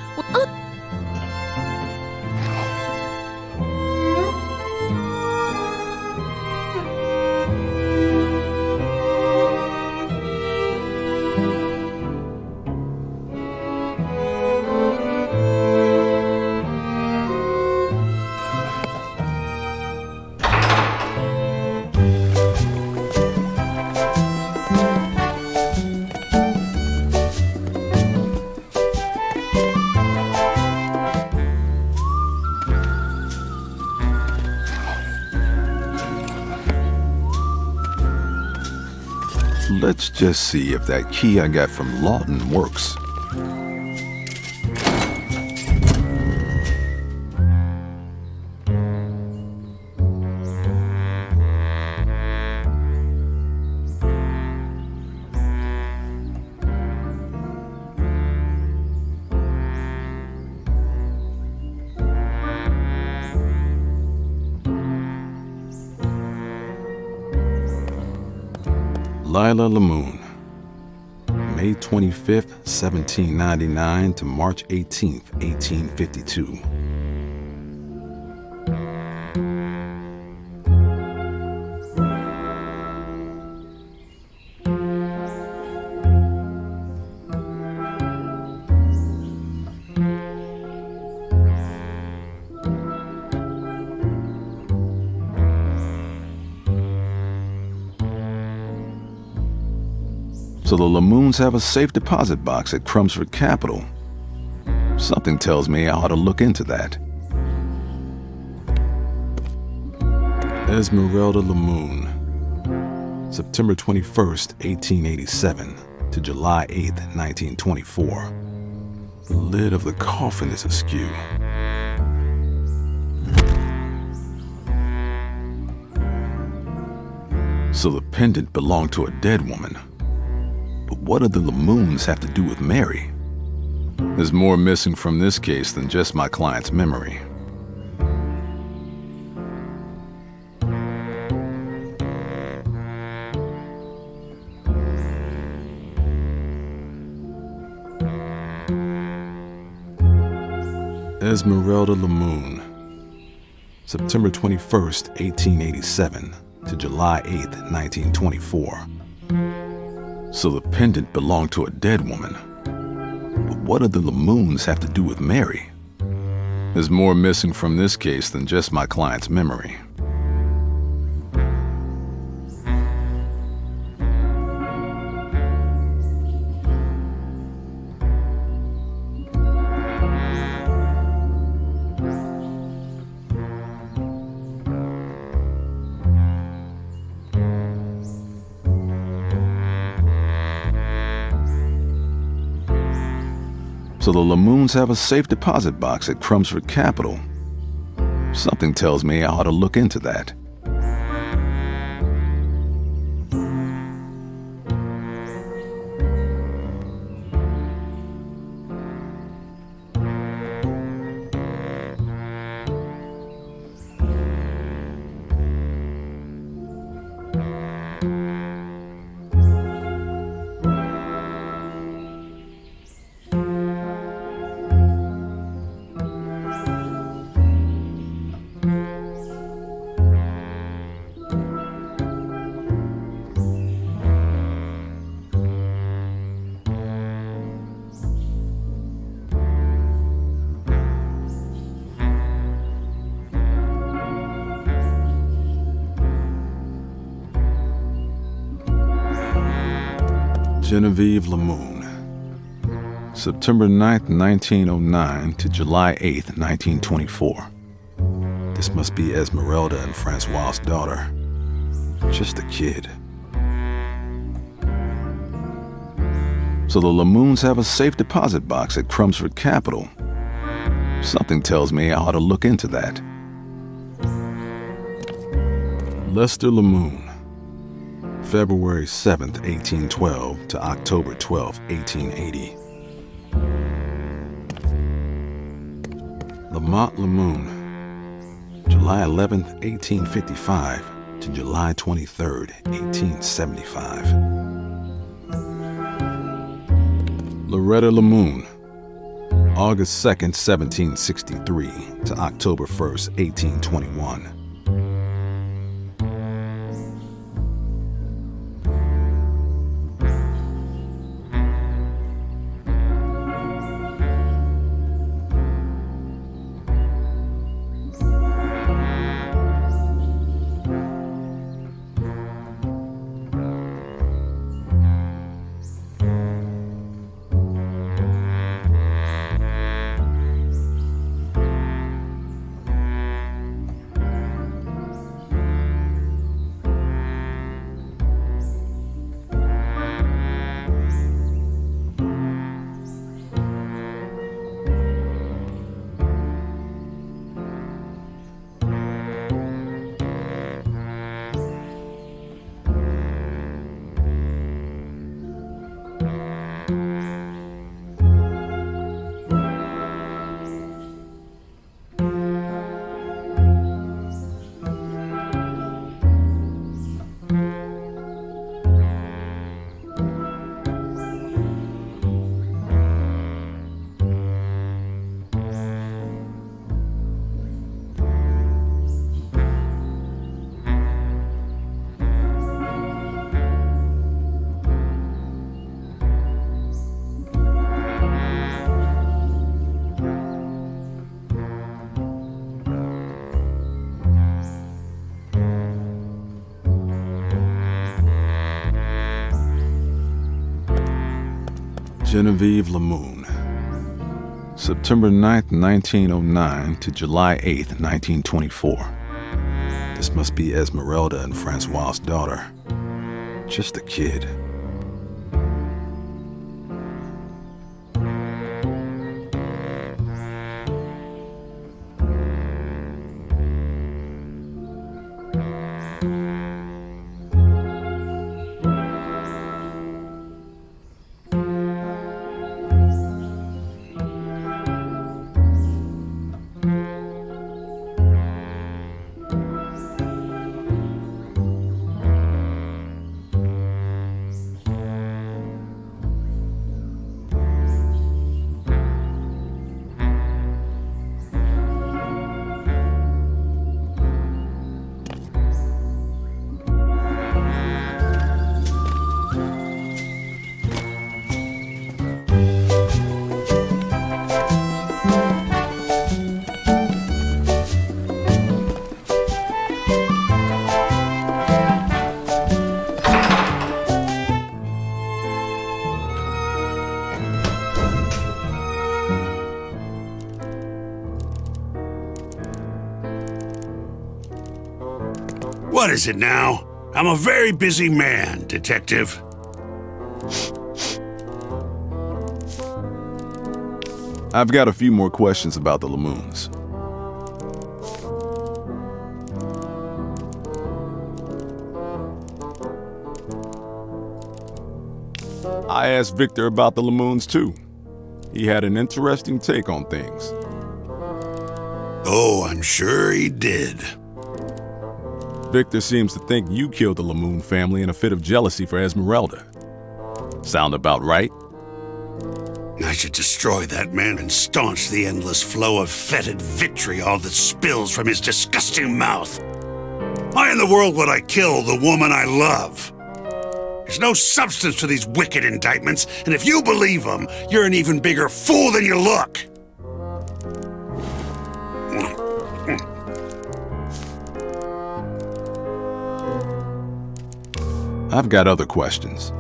Let's just see if that key I got from Lawton works. Lila Lamoon, May 25th, 1799 to March 18th, 1852. So the Lamoons have a safe deposit box at Crumpsford Capital. Something tells me I ought to look into that. Esmeralda Lamoon. September 21st, 1887 to July 8th, 1924. The lid of the coffin is askew. So the pendant belonged to a dead woman. But what do the Lamoons have to do with Mary? There's more missing from this case than just my client's memory. Esmeralda Lamoon, September 21st, 1887 to July 8th, 1924. So the pendant belonged to a dead woman. But what do the Lamoons have to do with Mary? There's more missing from this case than just my client's memory. So the Lamoons have a safe deposit box at Crumpsford Capital. Something tells me I ought to look into that. Genevieve Lamoon, September 9th, 1909 to July 8th, 1924. This must be Esmeralda and Francois's daughter. Just a kid. So the Lamoons have a safe deposit box at Crumpsford Capital. Something tells me I ought to look into that. Lester Lamoon, February 7th, 1812 to October 12th, 1880. Lamont Lamoon, July 11th, 1855 to July 23rd, 1875. Loretta Lamoon, August 2nd, 1763 to October 1st, 1821. Genevieve Lamoon, September 9th, 1909 to July 8th, 1924. This must be Esmeralda and Francois's daughter. Just a kid. What is it now? I'm a very busy man, Detective. I've got a few more questions about the Lamoons. I asked Victor about the Lamoons too. He had an interesting take on things. Oh, I'm sure he did. Victor seems to think you killed the Lamoon family in a fit of jealousy for Esmeralda. Sound about right? I should destroy that man and staunch the endless flow of fetid vitriol that spills from his disgusting mouth. Why in the world would I kill the woman I love? There's no substance to these wicked indictments, and if you believe them, you're an even bigger fool than you look. I've got other questions.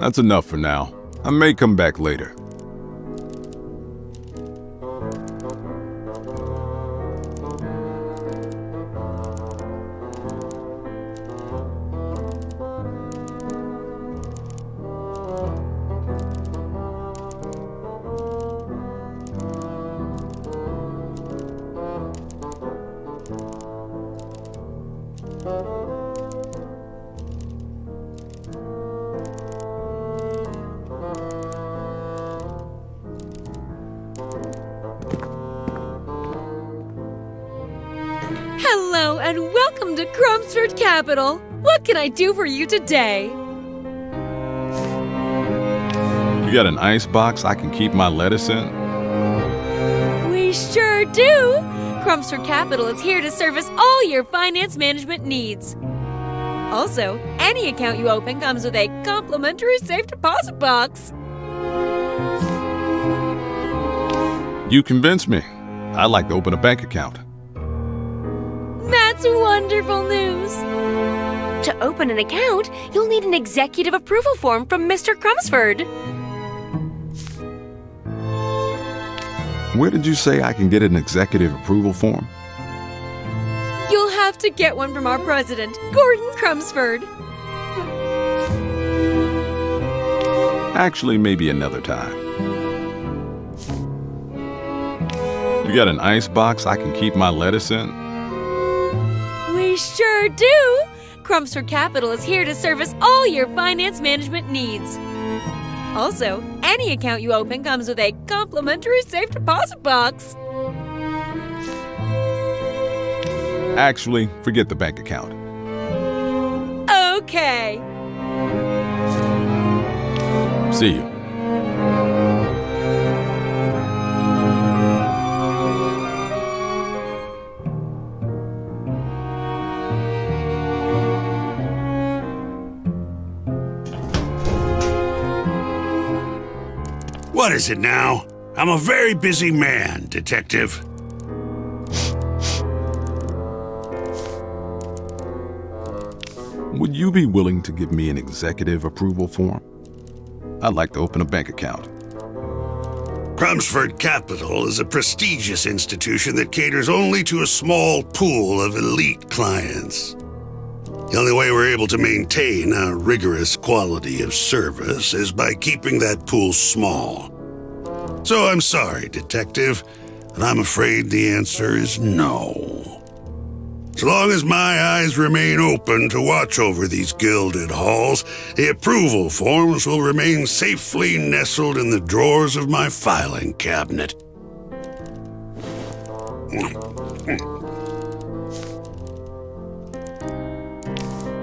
That's enough for now. I may come back later. Hello and welcome to Crumsford Capital. What can I do for you today? You got an ice box I can keep my lettuce in? We sure do. Crumsford Capital is here to service all your finance management needs. Also, any account you open comes with a complimentary safe deposit box. You convinced me. I'd like to open a bank account. That's wonderful news. To open an account, you'll need an executive approval form from Mr. Crumsford. Where did you say I can get an executive approval form? You'll have to get one from our president, Gordon Crumsford. Actually, maybe another time. You got an ice box I can keep my lettuce in? We sure do. Crumsford Capital is here to service all your finance management needs. Also, any account you open comes with a complimentary safe deposit box. Actually, forget the bank account. Okay. See you. What is it now? I'm a very busy man, Detective. Would you be willing to give me an executive approval form? I'd like to open a bank account. Crumsford Capital is a prestigious institution that caters only to a small pool of elite clients. The only way we're able to maintain a rigorous quality of service is by keeping that pool small. So I'm sorry, Detective, and I'm afraid the answer is no. As long as my eyes remain open to watch over these gilded halls, the approval forms will remain safely nestled in the drawers of my filing cabinet.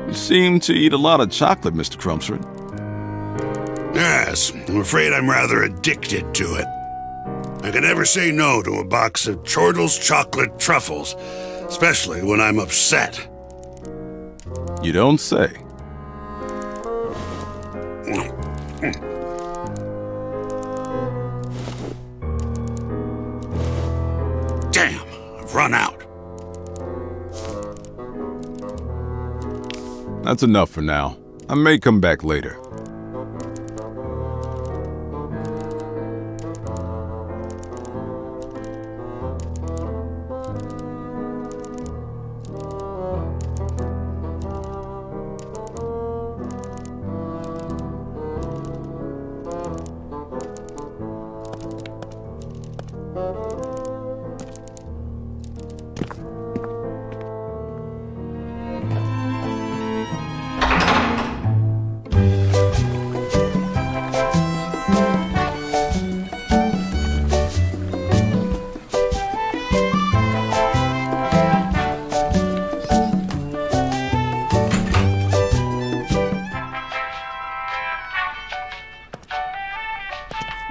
You seem to eat a lot of chocolate, Mr. Crumpsford. Yes, I'm afraid I'm rather addicted to it. I can never say no to a box of Chortle's chocolate truffles, especially when I'm upset. You don't say. Damn, I've run out. That's enough for now. I may come back later.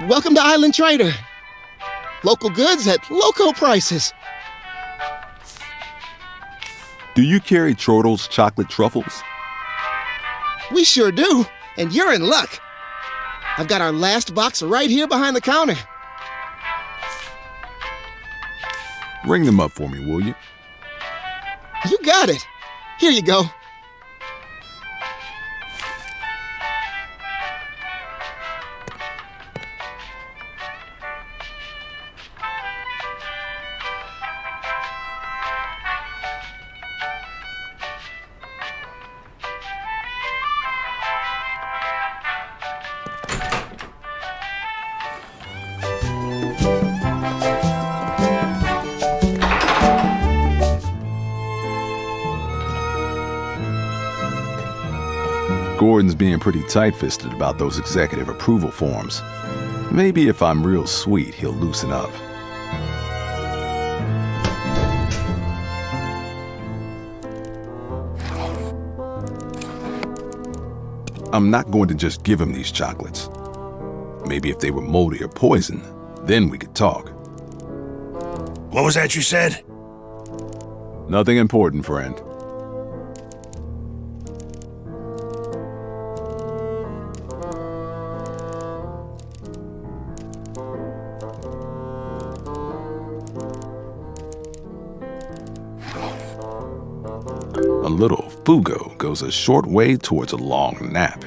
Welcome to Island Trader. Local goods at local prices. Do you carry Chortle's chocolate truffles? We sure do, and you're in luck. I've got our last box right here behind the counter. Ring them up for me, will you? You got it. Here you go. Gordon's being pretty tight-fisted about those executive approval forms. Maybe if I'm real sweet, he'll loosen up. I'm not going to just give him these chocolates. Maybe if they were moldy or poison, then we could talk. What was that you said? Nothing important, friend. A little fugo goes a short way towards a long nap.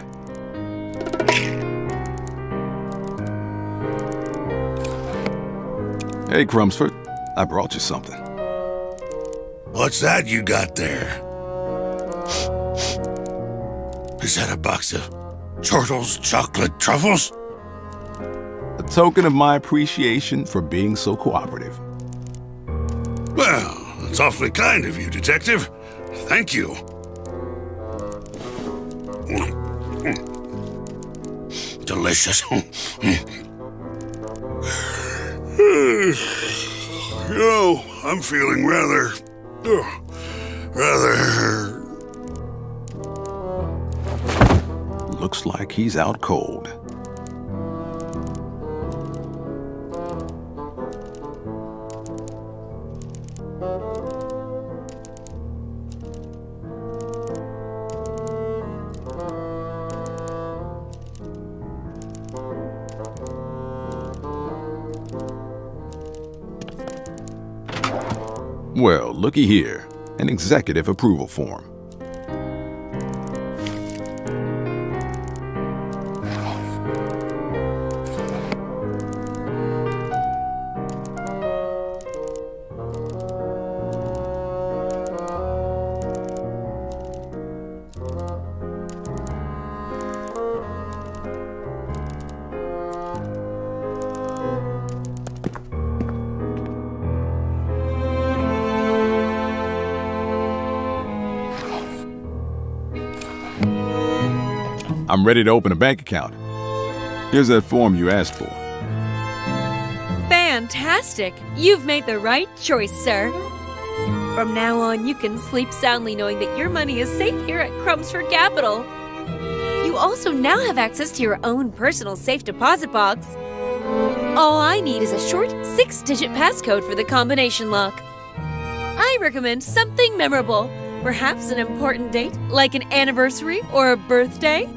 Hey, Crumpsford, I brought you something. What's that you got there? Is that a box of Chortle's chocolate truffles? A token of my appreciation for being so cooperative. Well, that's awfully kind of you, Detective. Thank you. Delicious. You know, I'm feeling rather... Looks like he's out cold. Well, looky here, an executive approval form. I'm ready to open a bank account. Here's that form you asked for. Fantastic! You've made the right choice, sir. From now on, you can sleep soundly knowing that your money is safe here at Crumbsford Capital. You also now have access to your own personal safe deposit box. All I need is a short 6-digit passcode for the combination lock. I recommend something memorable, perhaps an important date, like an anniversary or a birthday.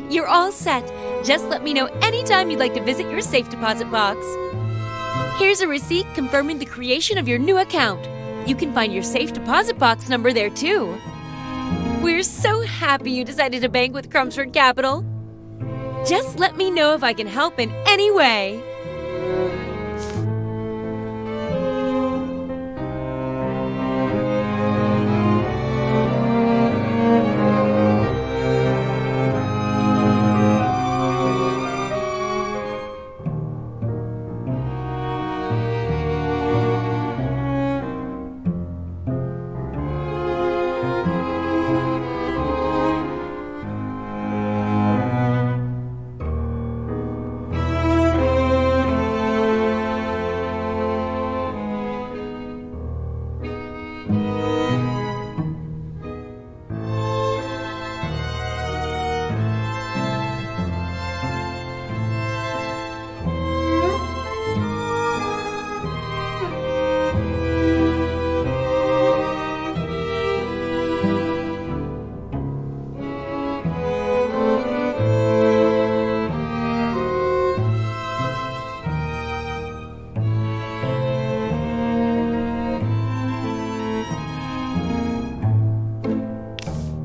You're all set. Just let me know anytime you'd like to visit your safe deposit box. Here's a receipt confirming the creation of your new account. You can find your safe deposit box number there too. We're so happy you decided to bank with Crumbsford Capital. Just let me know if I can help in any way.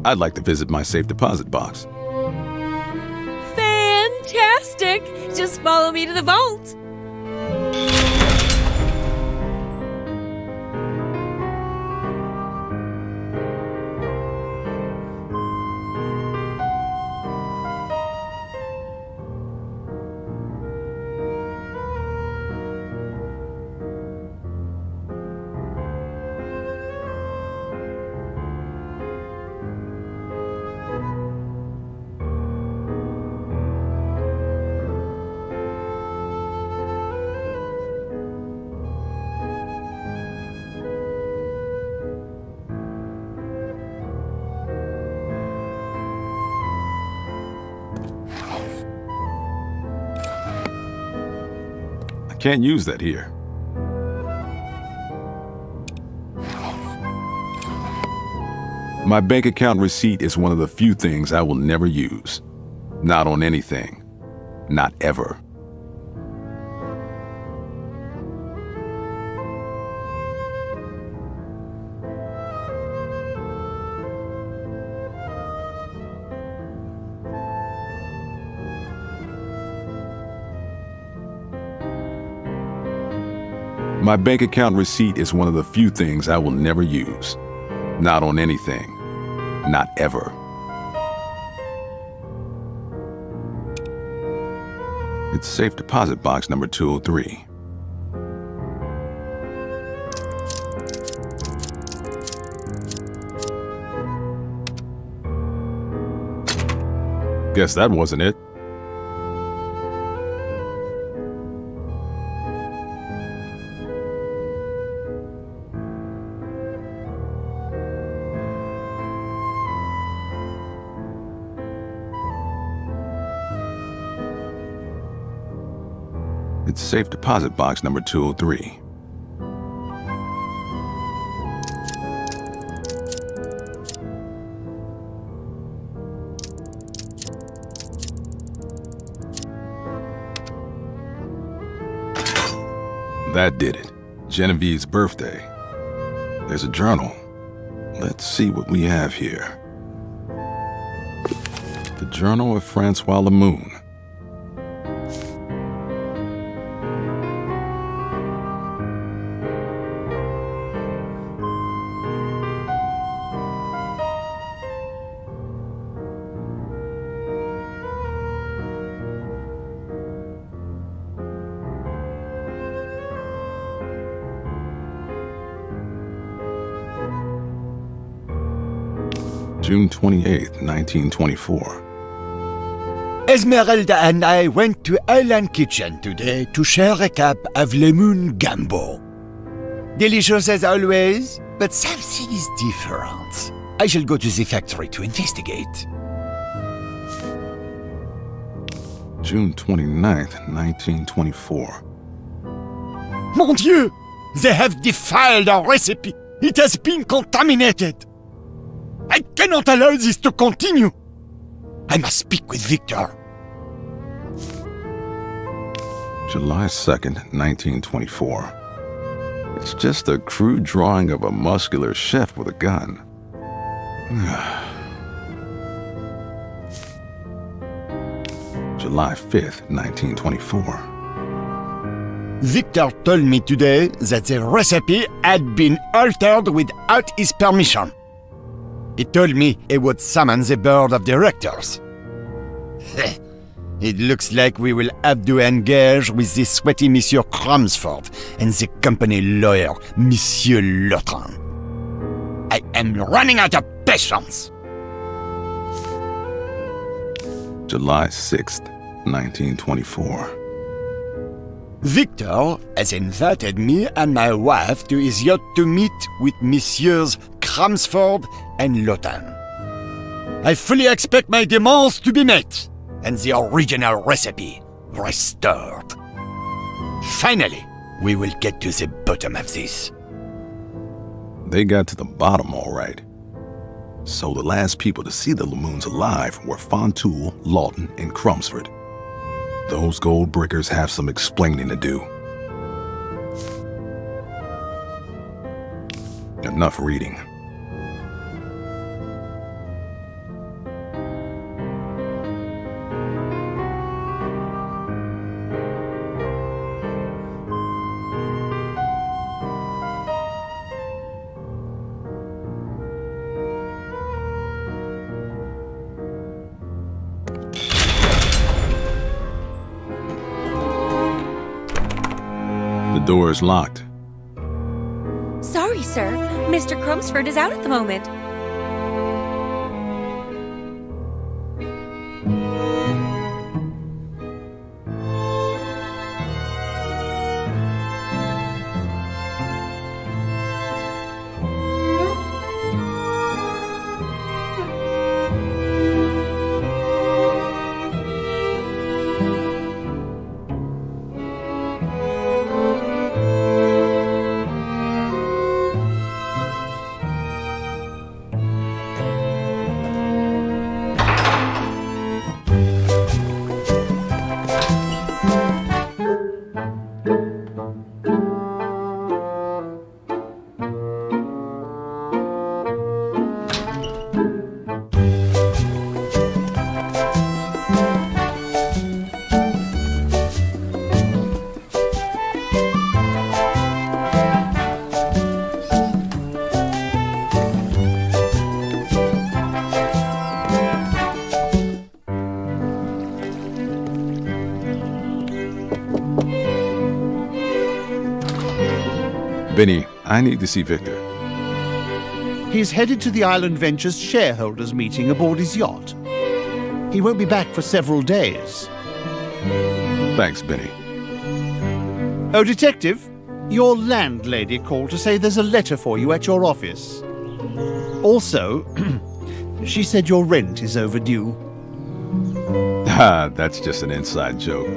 I'd like to visit my safe deposit box. Fantastic! Just follow me to the vault. Can't use that here. My bank account receipt is one of the few things I will never use. Not on anything. Not ever. My bank account receipt is one of the few things I will never use. Not on anything. Not ever. It's safe deposit box number 203. Guess that wasn't it. It's safe deposit box number 203. That did it. Genevieve's birthday. There's a journal. Let's see what we have here. The Journal of Francois Lemoon. June 28th, 1924. Esmeralda and I went to Island Kitchen today to share a cup of Lemoon Gumbo. Delicious as always, but something is different. I shall go to the factory to investigate. June 29th, 1924. Mon Dieu! They have defiled our recipe! It has been contaminated! I cannot allow this to continue! I must speak with Victor. July 2nd, 1924. It's just a crude drawing of a muscular chef with a gun. July 5th, 1924. Victor told me today that the recipe had been altered without his permission. He told me he would summon the board of directors. It looks like we will have to engage with the sweaty Monsieur Crumsford and the company lawyer, Monsieur Lotrin. I am running out of patience! July 6th, 1924. Victor has invited me and my wife to his yacht to meet with Messieurs Crumsford and Lotrin. I fully expect my demands to be met and the original recipe restored. Finally, we will get to the bottom of this. They got to the bottom all right. So the last people to see the Lemoons alive were Fontoul, Lawton, and Crumsford. Those gold brickers have some explaining to do. Enough reading. The door is locked. Sorry, sir. Mr. Crumsford is out at the moment. Benny, I need to see Victor. He's headed to the Island Ventures shareholders meeting aboard his yacht. He won't be back for several days. Thanks, Benny. Oh, Detective, your landlady called to say there's a letter for you at your office. Also, she said your rent is overdue. Ah, that's just an inside joke.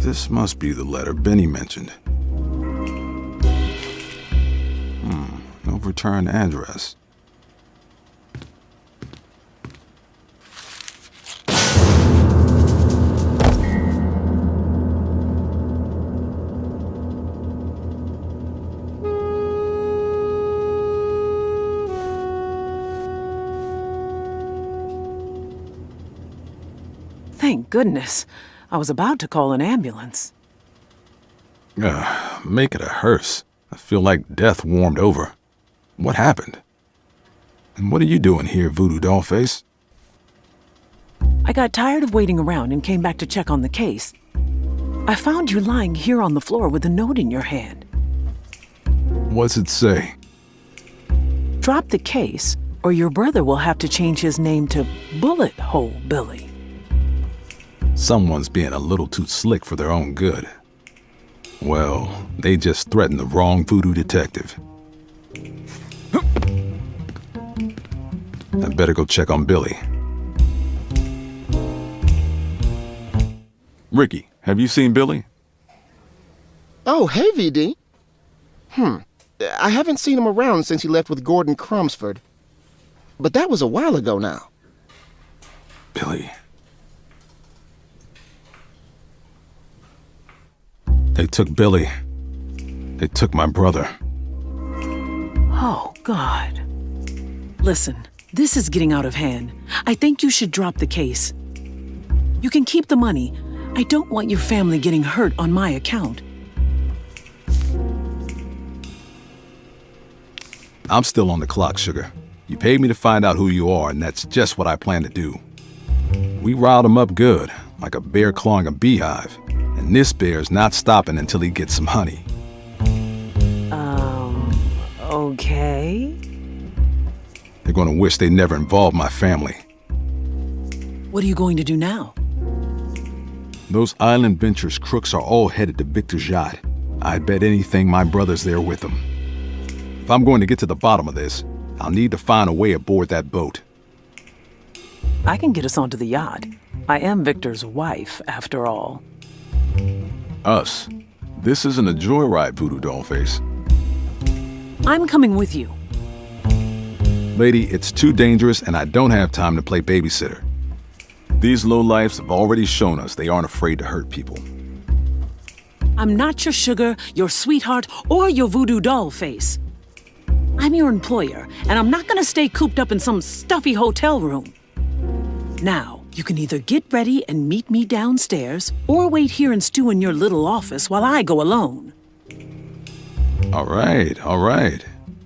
This must be the letter Benny mentioned. No return address. Thank goodness. I was about to call an ambulance. Make it a hearse. I feel like death warmed over. What happened? And what are you doing here, Voodoo Dollface? I got tired of waiting around and came back to check on the case. I found you lying here on the floor with a note in your hand. What's it say? Drop the case, or your brother will have to change his name to Bullet Hole Billy. Someone's being a little too slick for their own good. Well, they just threatened the wrong voodoo detective. I better go check on Billy. Ricky, have you seen Billy? Oh, hey, VD. I haven't seen him around since he left with Gordon Crumsford. But that was a while ago now. Billy. They took Billy. They took my brother. Oh, God. Listen, this is getting out of hand. I think you should drop the case. You can keep the money. I don't want your family getting hurt on my account. I'm still on the clock, Sugar. You paid me to find out who you are, and that's just what I plan to do. We riled him up good, like a bear clawing a beehive. And this bear's not stopping until he gets some honey. Okay. They're gonna wish they never involved my family. What are you going to do now? Those Island Ventures crooks are all headed to Victor's yacht. I'd bet anything my brother's there with them. If I'm going to get to the bottom of this, I'll need to find a way aboard that boat. I can get us onto the yacht. I am Victor's wife, after all. Us? This isn't a joyride, Voodoo Dollface. I'm coming with you. Lady, it's too dangerous and I don't have time to play babysitter. These lowlifes have already shown us they aren't afraid to hurt people. I'm not your sugar, your sweetheart, or your voodoo doll face. I'm your employer, and I'm not gonna stay cooped up in some stuffy hotel room. Now, you can either get ready and meet me downstairs, or wait here and stew in your little office while I go alone. All right.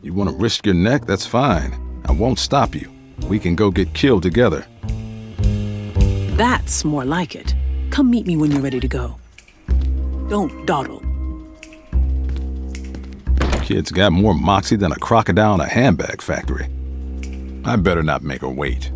You want to risk your neck? That's fine. I won't stop you. We can go get killed together. That's more like it. Come meet me when you're ready to go. Don't dawdle. Kid's got more moxie than a crocodile in a handbag factory. I better not make her wait.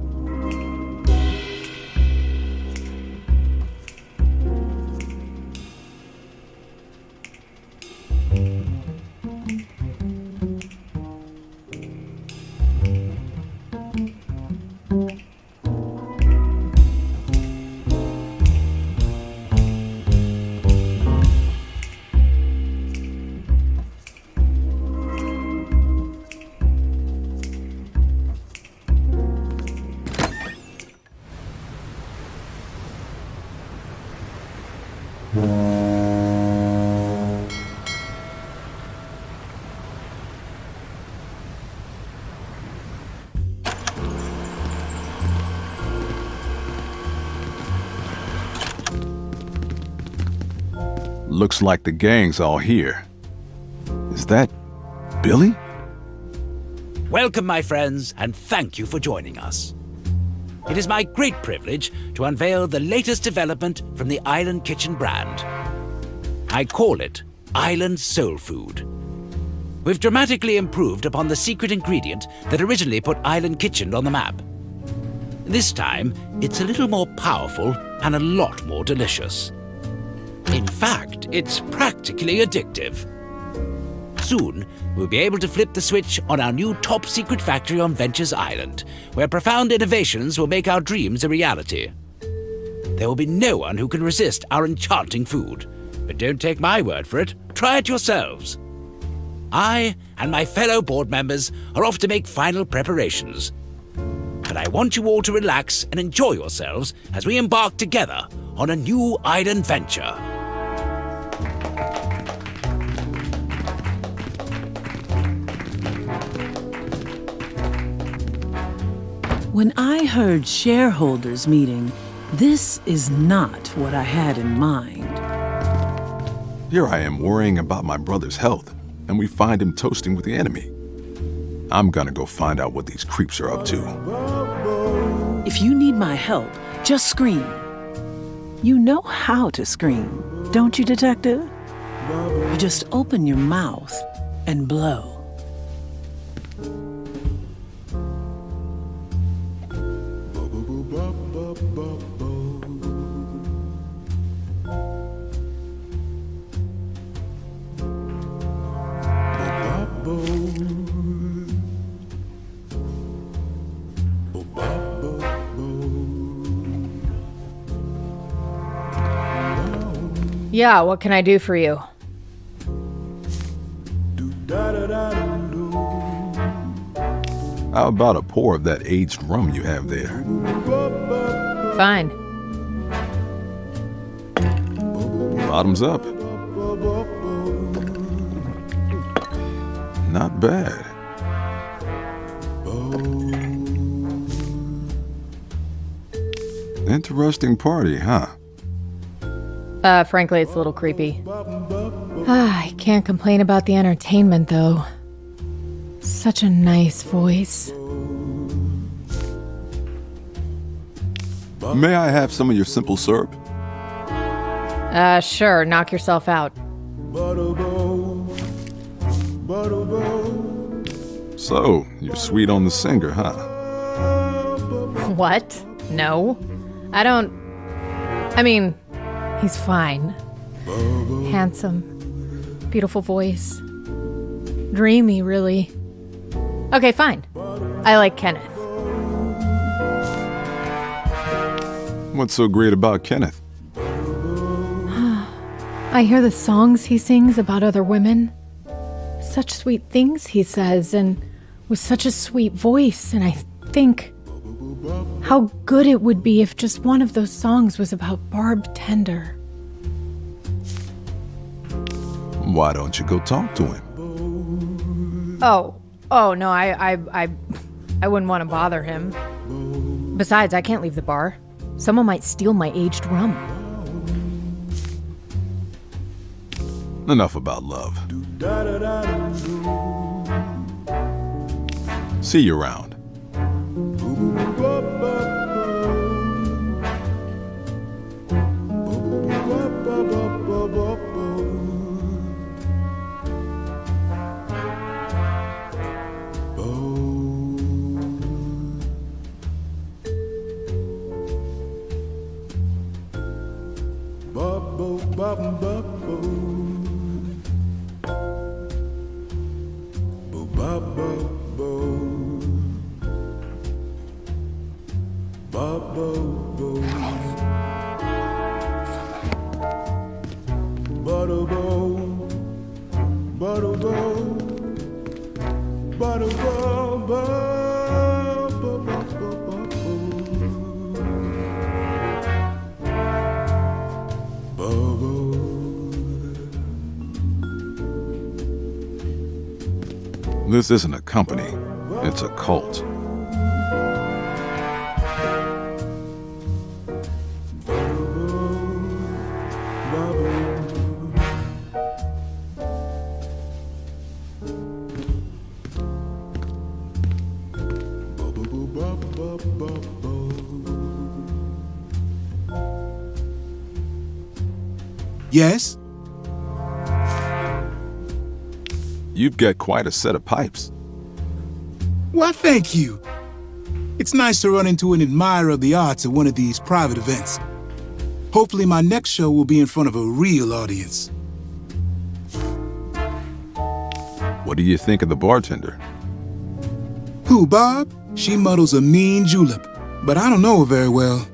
Looks like the gang's all here. Is that Billy? Welcome, my friends, and thank you for joining us. It is my great privilege to unveil the latest development from the Island Kitchen brand. I call it Island Soul Food. We've dramatically improved upon the secret ingredient that originally put Island Kitchen on the map. This time, it's a little more powerful and a lot more delicious. In fact, it's practically addictive. Soon, we'll be able to flip the switch on our new top-secret factory on Ventures Island, where profound innovations will make our dreams a reality. There will be no one who can resist our enchanting food, But don't take my word for it. Try it yourselves. I and my fellow board members are off to make final preparations. But I want you all to relax and enjoy yourselves as we embark together on a new island venture. When I heard shareholders meeting, this is not what I had in mind. Here I am worrying about my brother's health, and we find him toasting with the enemy. I'm gonna go find out what these creeps are up to. If you need my help, just scream. You know how to scream, don't you, Detective? You just open your mouth and blow. Yeah, what can I do for you? How about a pour of that aged rum you have there? Fine. Bottoms up. Not bad. Interesting party, huh? Frankly, it's a little creepy. I can't complain about the entertainment, though. Such a nice voice. May I have some of your simple syrup? Sure, knock yourself out. So, you're sweet on the singer, huh? What? No. I mean, he's fine. Handsome. Beautiful voice. Dreamy, really. Okay, fine. I like Kenneth. What's so great about Kenneth? I hear the songs he sings about other women. Such sweet things he says, and with such a sweet voice, and I think how good it would be if just one of those songs was about Barb Tender. Why don't you go talk to him? Oh no, I wouldn't want to bother him. Besides, I can't leave the bar. Someone might steal my aged rum. Enough about love. See you around. This isn't a company, it's a cult. Yes? You've got quite a set of pipes. Why, thank you. It's nice to run into an admirer of the arts at one of these private events. Hopefully my next show will be in front of a real audience. What do you think of the bartender? Who, Bob? She muddles a mean julep, but I don't know her very well.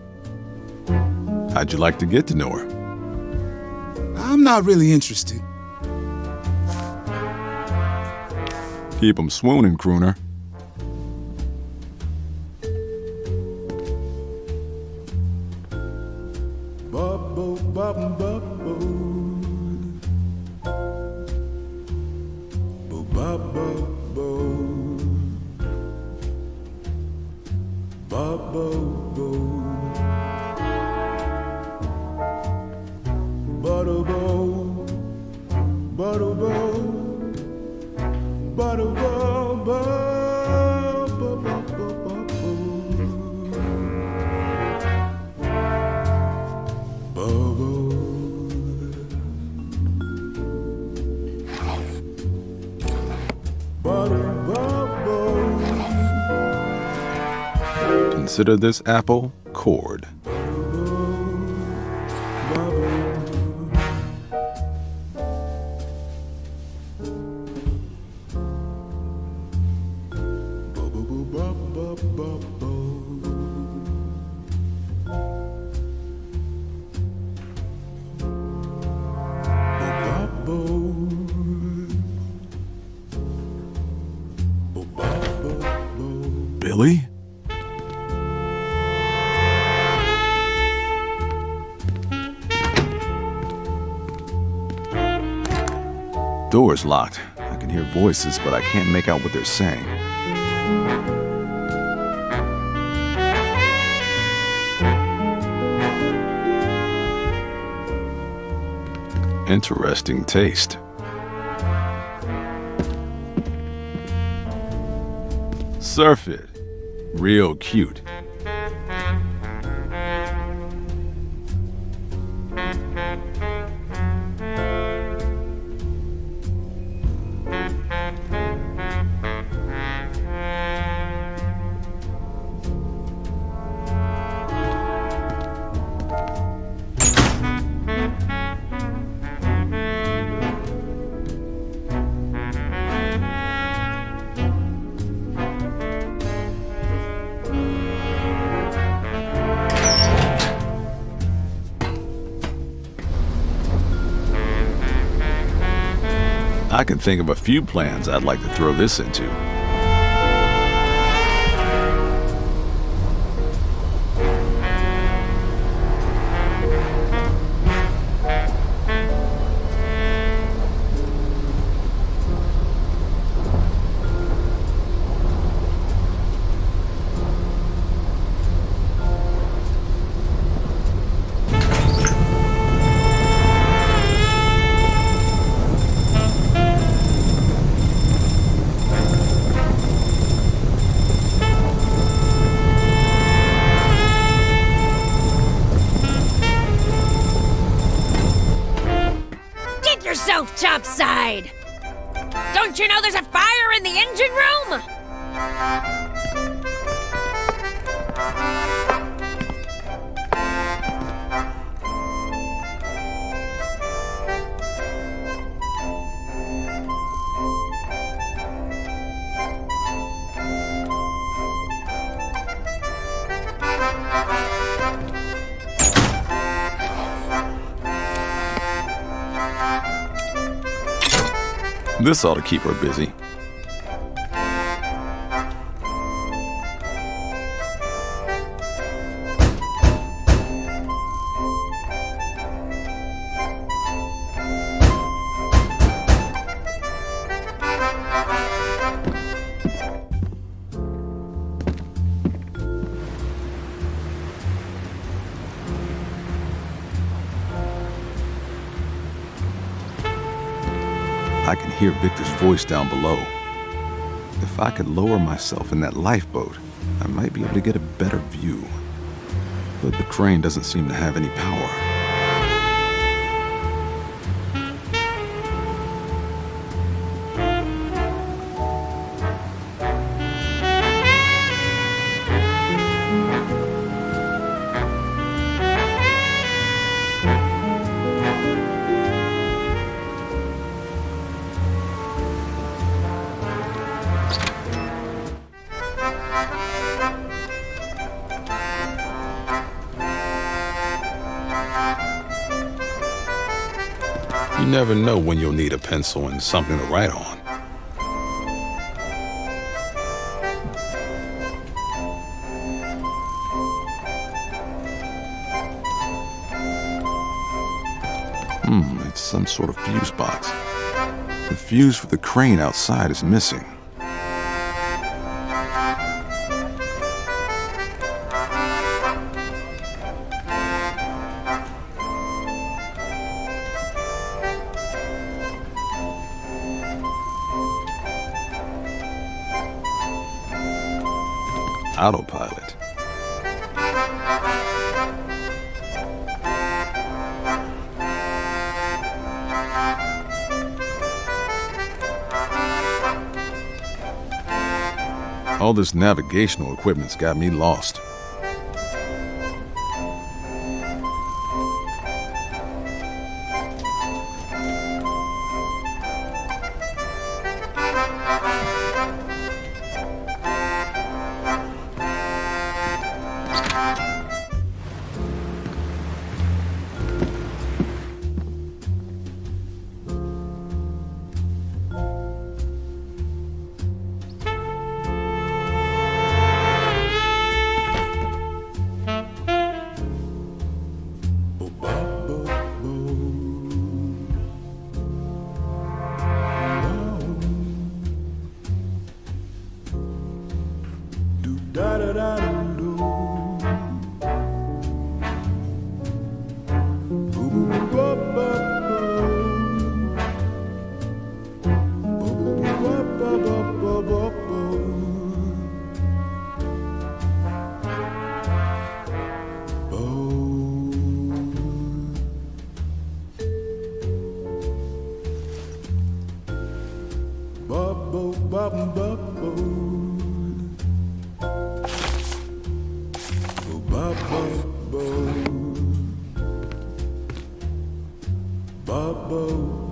How'd you like to get to know her? I'm not really interested. Keep 'em swooning, crooner. Bubble, bubble, bubble. Bubble, bubble. Bubble, bubble, bubble, Consider this apple cored. Billy? Door's locked. I can hear voices, but I can't make out what they're saying. Interesting taste. Surf it. Real cute. I can think of a few plans I'd like to throw this into. yourself topside! Don't you know there's a fire in the engine room? This ought to keep her busy. I can hear Victor's voice down below. If I could lower myself in that lifeboat, I might be able to get a better view. But the crane doesn't seem to have any power. never know when you'll need a pencil and something to write on. It's some sort of fuse box. The fuse for the crane outside is missing. Autopilot. All this navigational equipment's got me lost.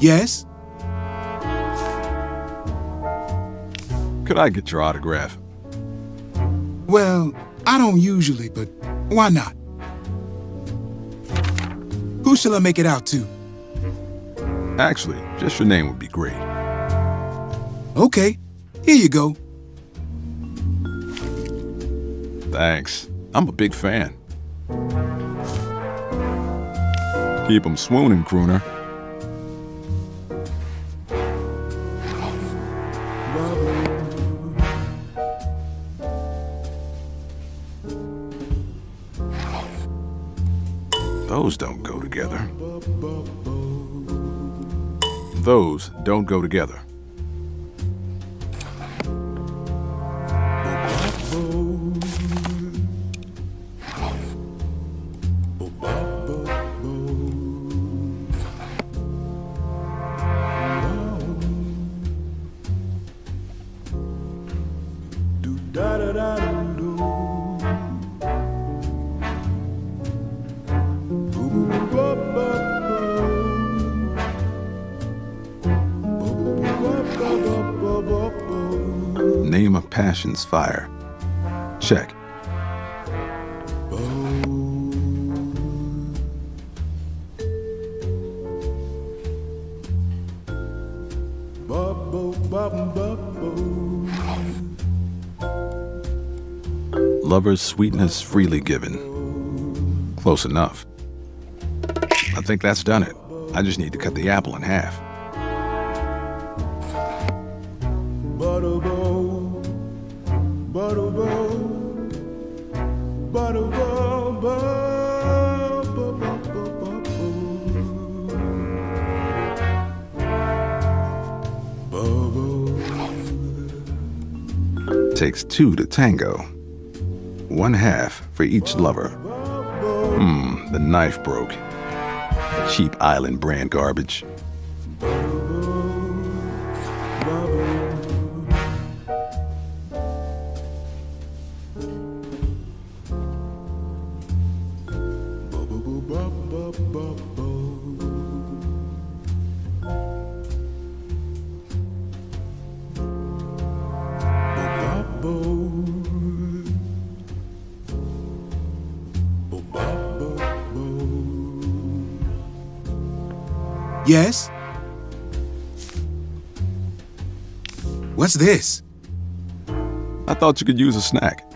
Yes? Could I get your autograph? Well, I don't usually, but why not? Who shall I make it out to? Actually, just your name would be great. Okay, here you go. Thanks. I'm a big fan. Keep 'em swooning, crooner. Those don't go together. Those don't go together. Name of passion's fire. Check. Lover's sweetness freely given. Close enough. I think that's done it. I just need to cut the apple in half. Takes two to tango. One half for each lover. The knife broke. Cheap island brand garbage. Yes? What's this? I thought you could use a snack.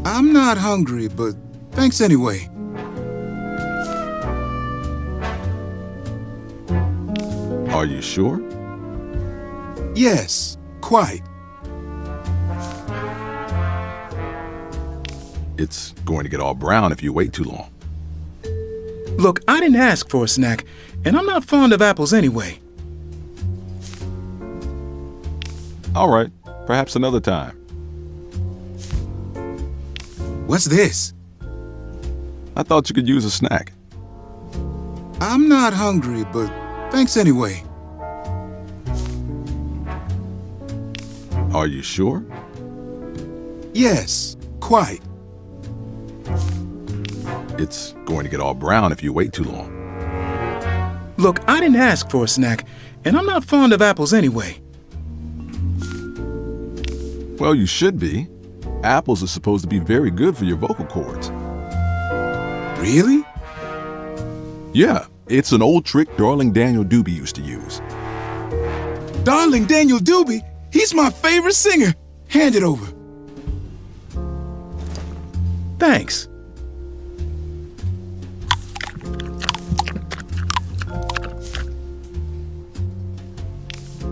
I'm not hungry, but thanks anyway. Are you sure? Yes, quite. It's going to get all brown if you wait too long. Look, I didn't ask for a snack, and I'm not fond of apples anyway. All right, perhaps another time. What's this? I thought you could use a snack. I'm not hungry, but thanks anyway. Are you sure? Yes, quite. It's going to get all brown if you wait too long. Look, I didn't ask for a snack, and I'm not fond of apples anyway. Well, you should be. Apples are supposed to be very good for your vocal cords. Really? Yeah, it's an old trick Darling Daniel Doobie used to use. Darling Daniel Doobie? He's my favorite singer. Hand it over. Thanks.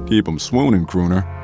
Keep 'em swooning, crooner.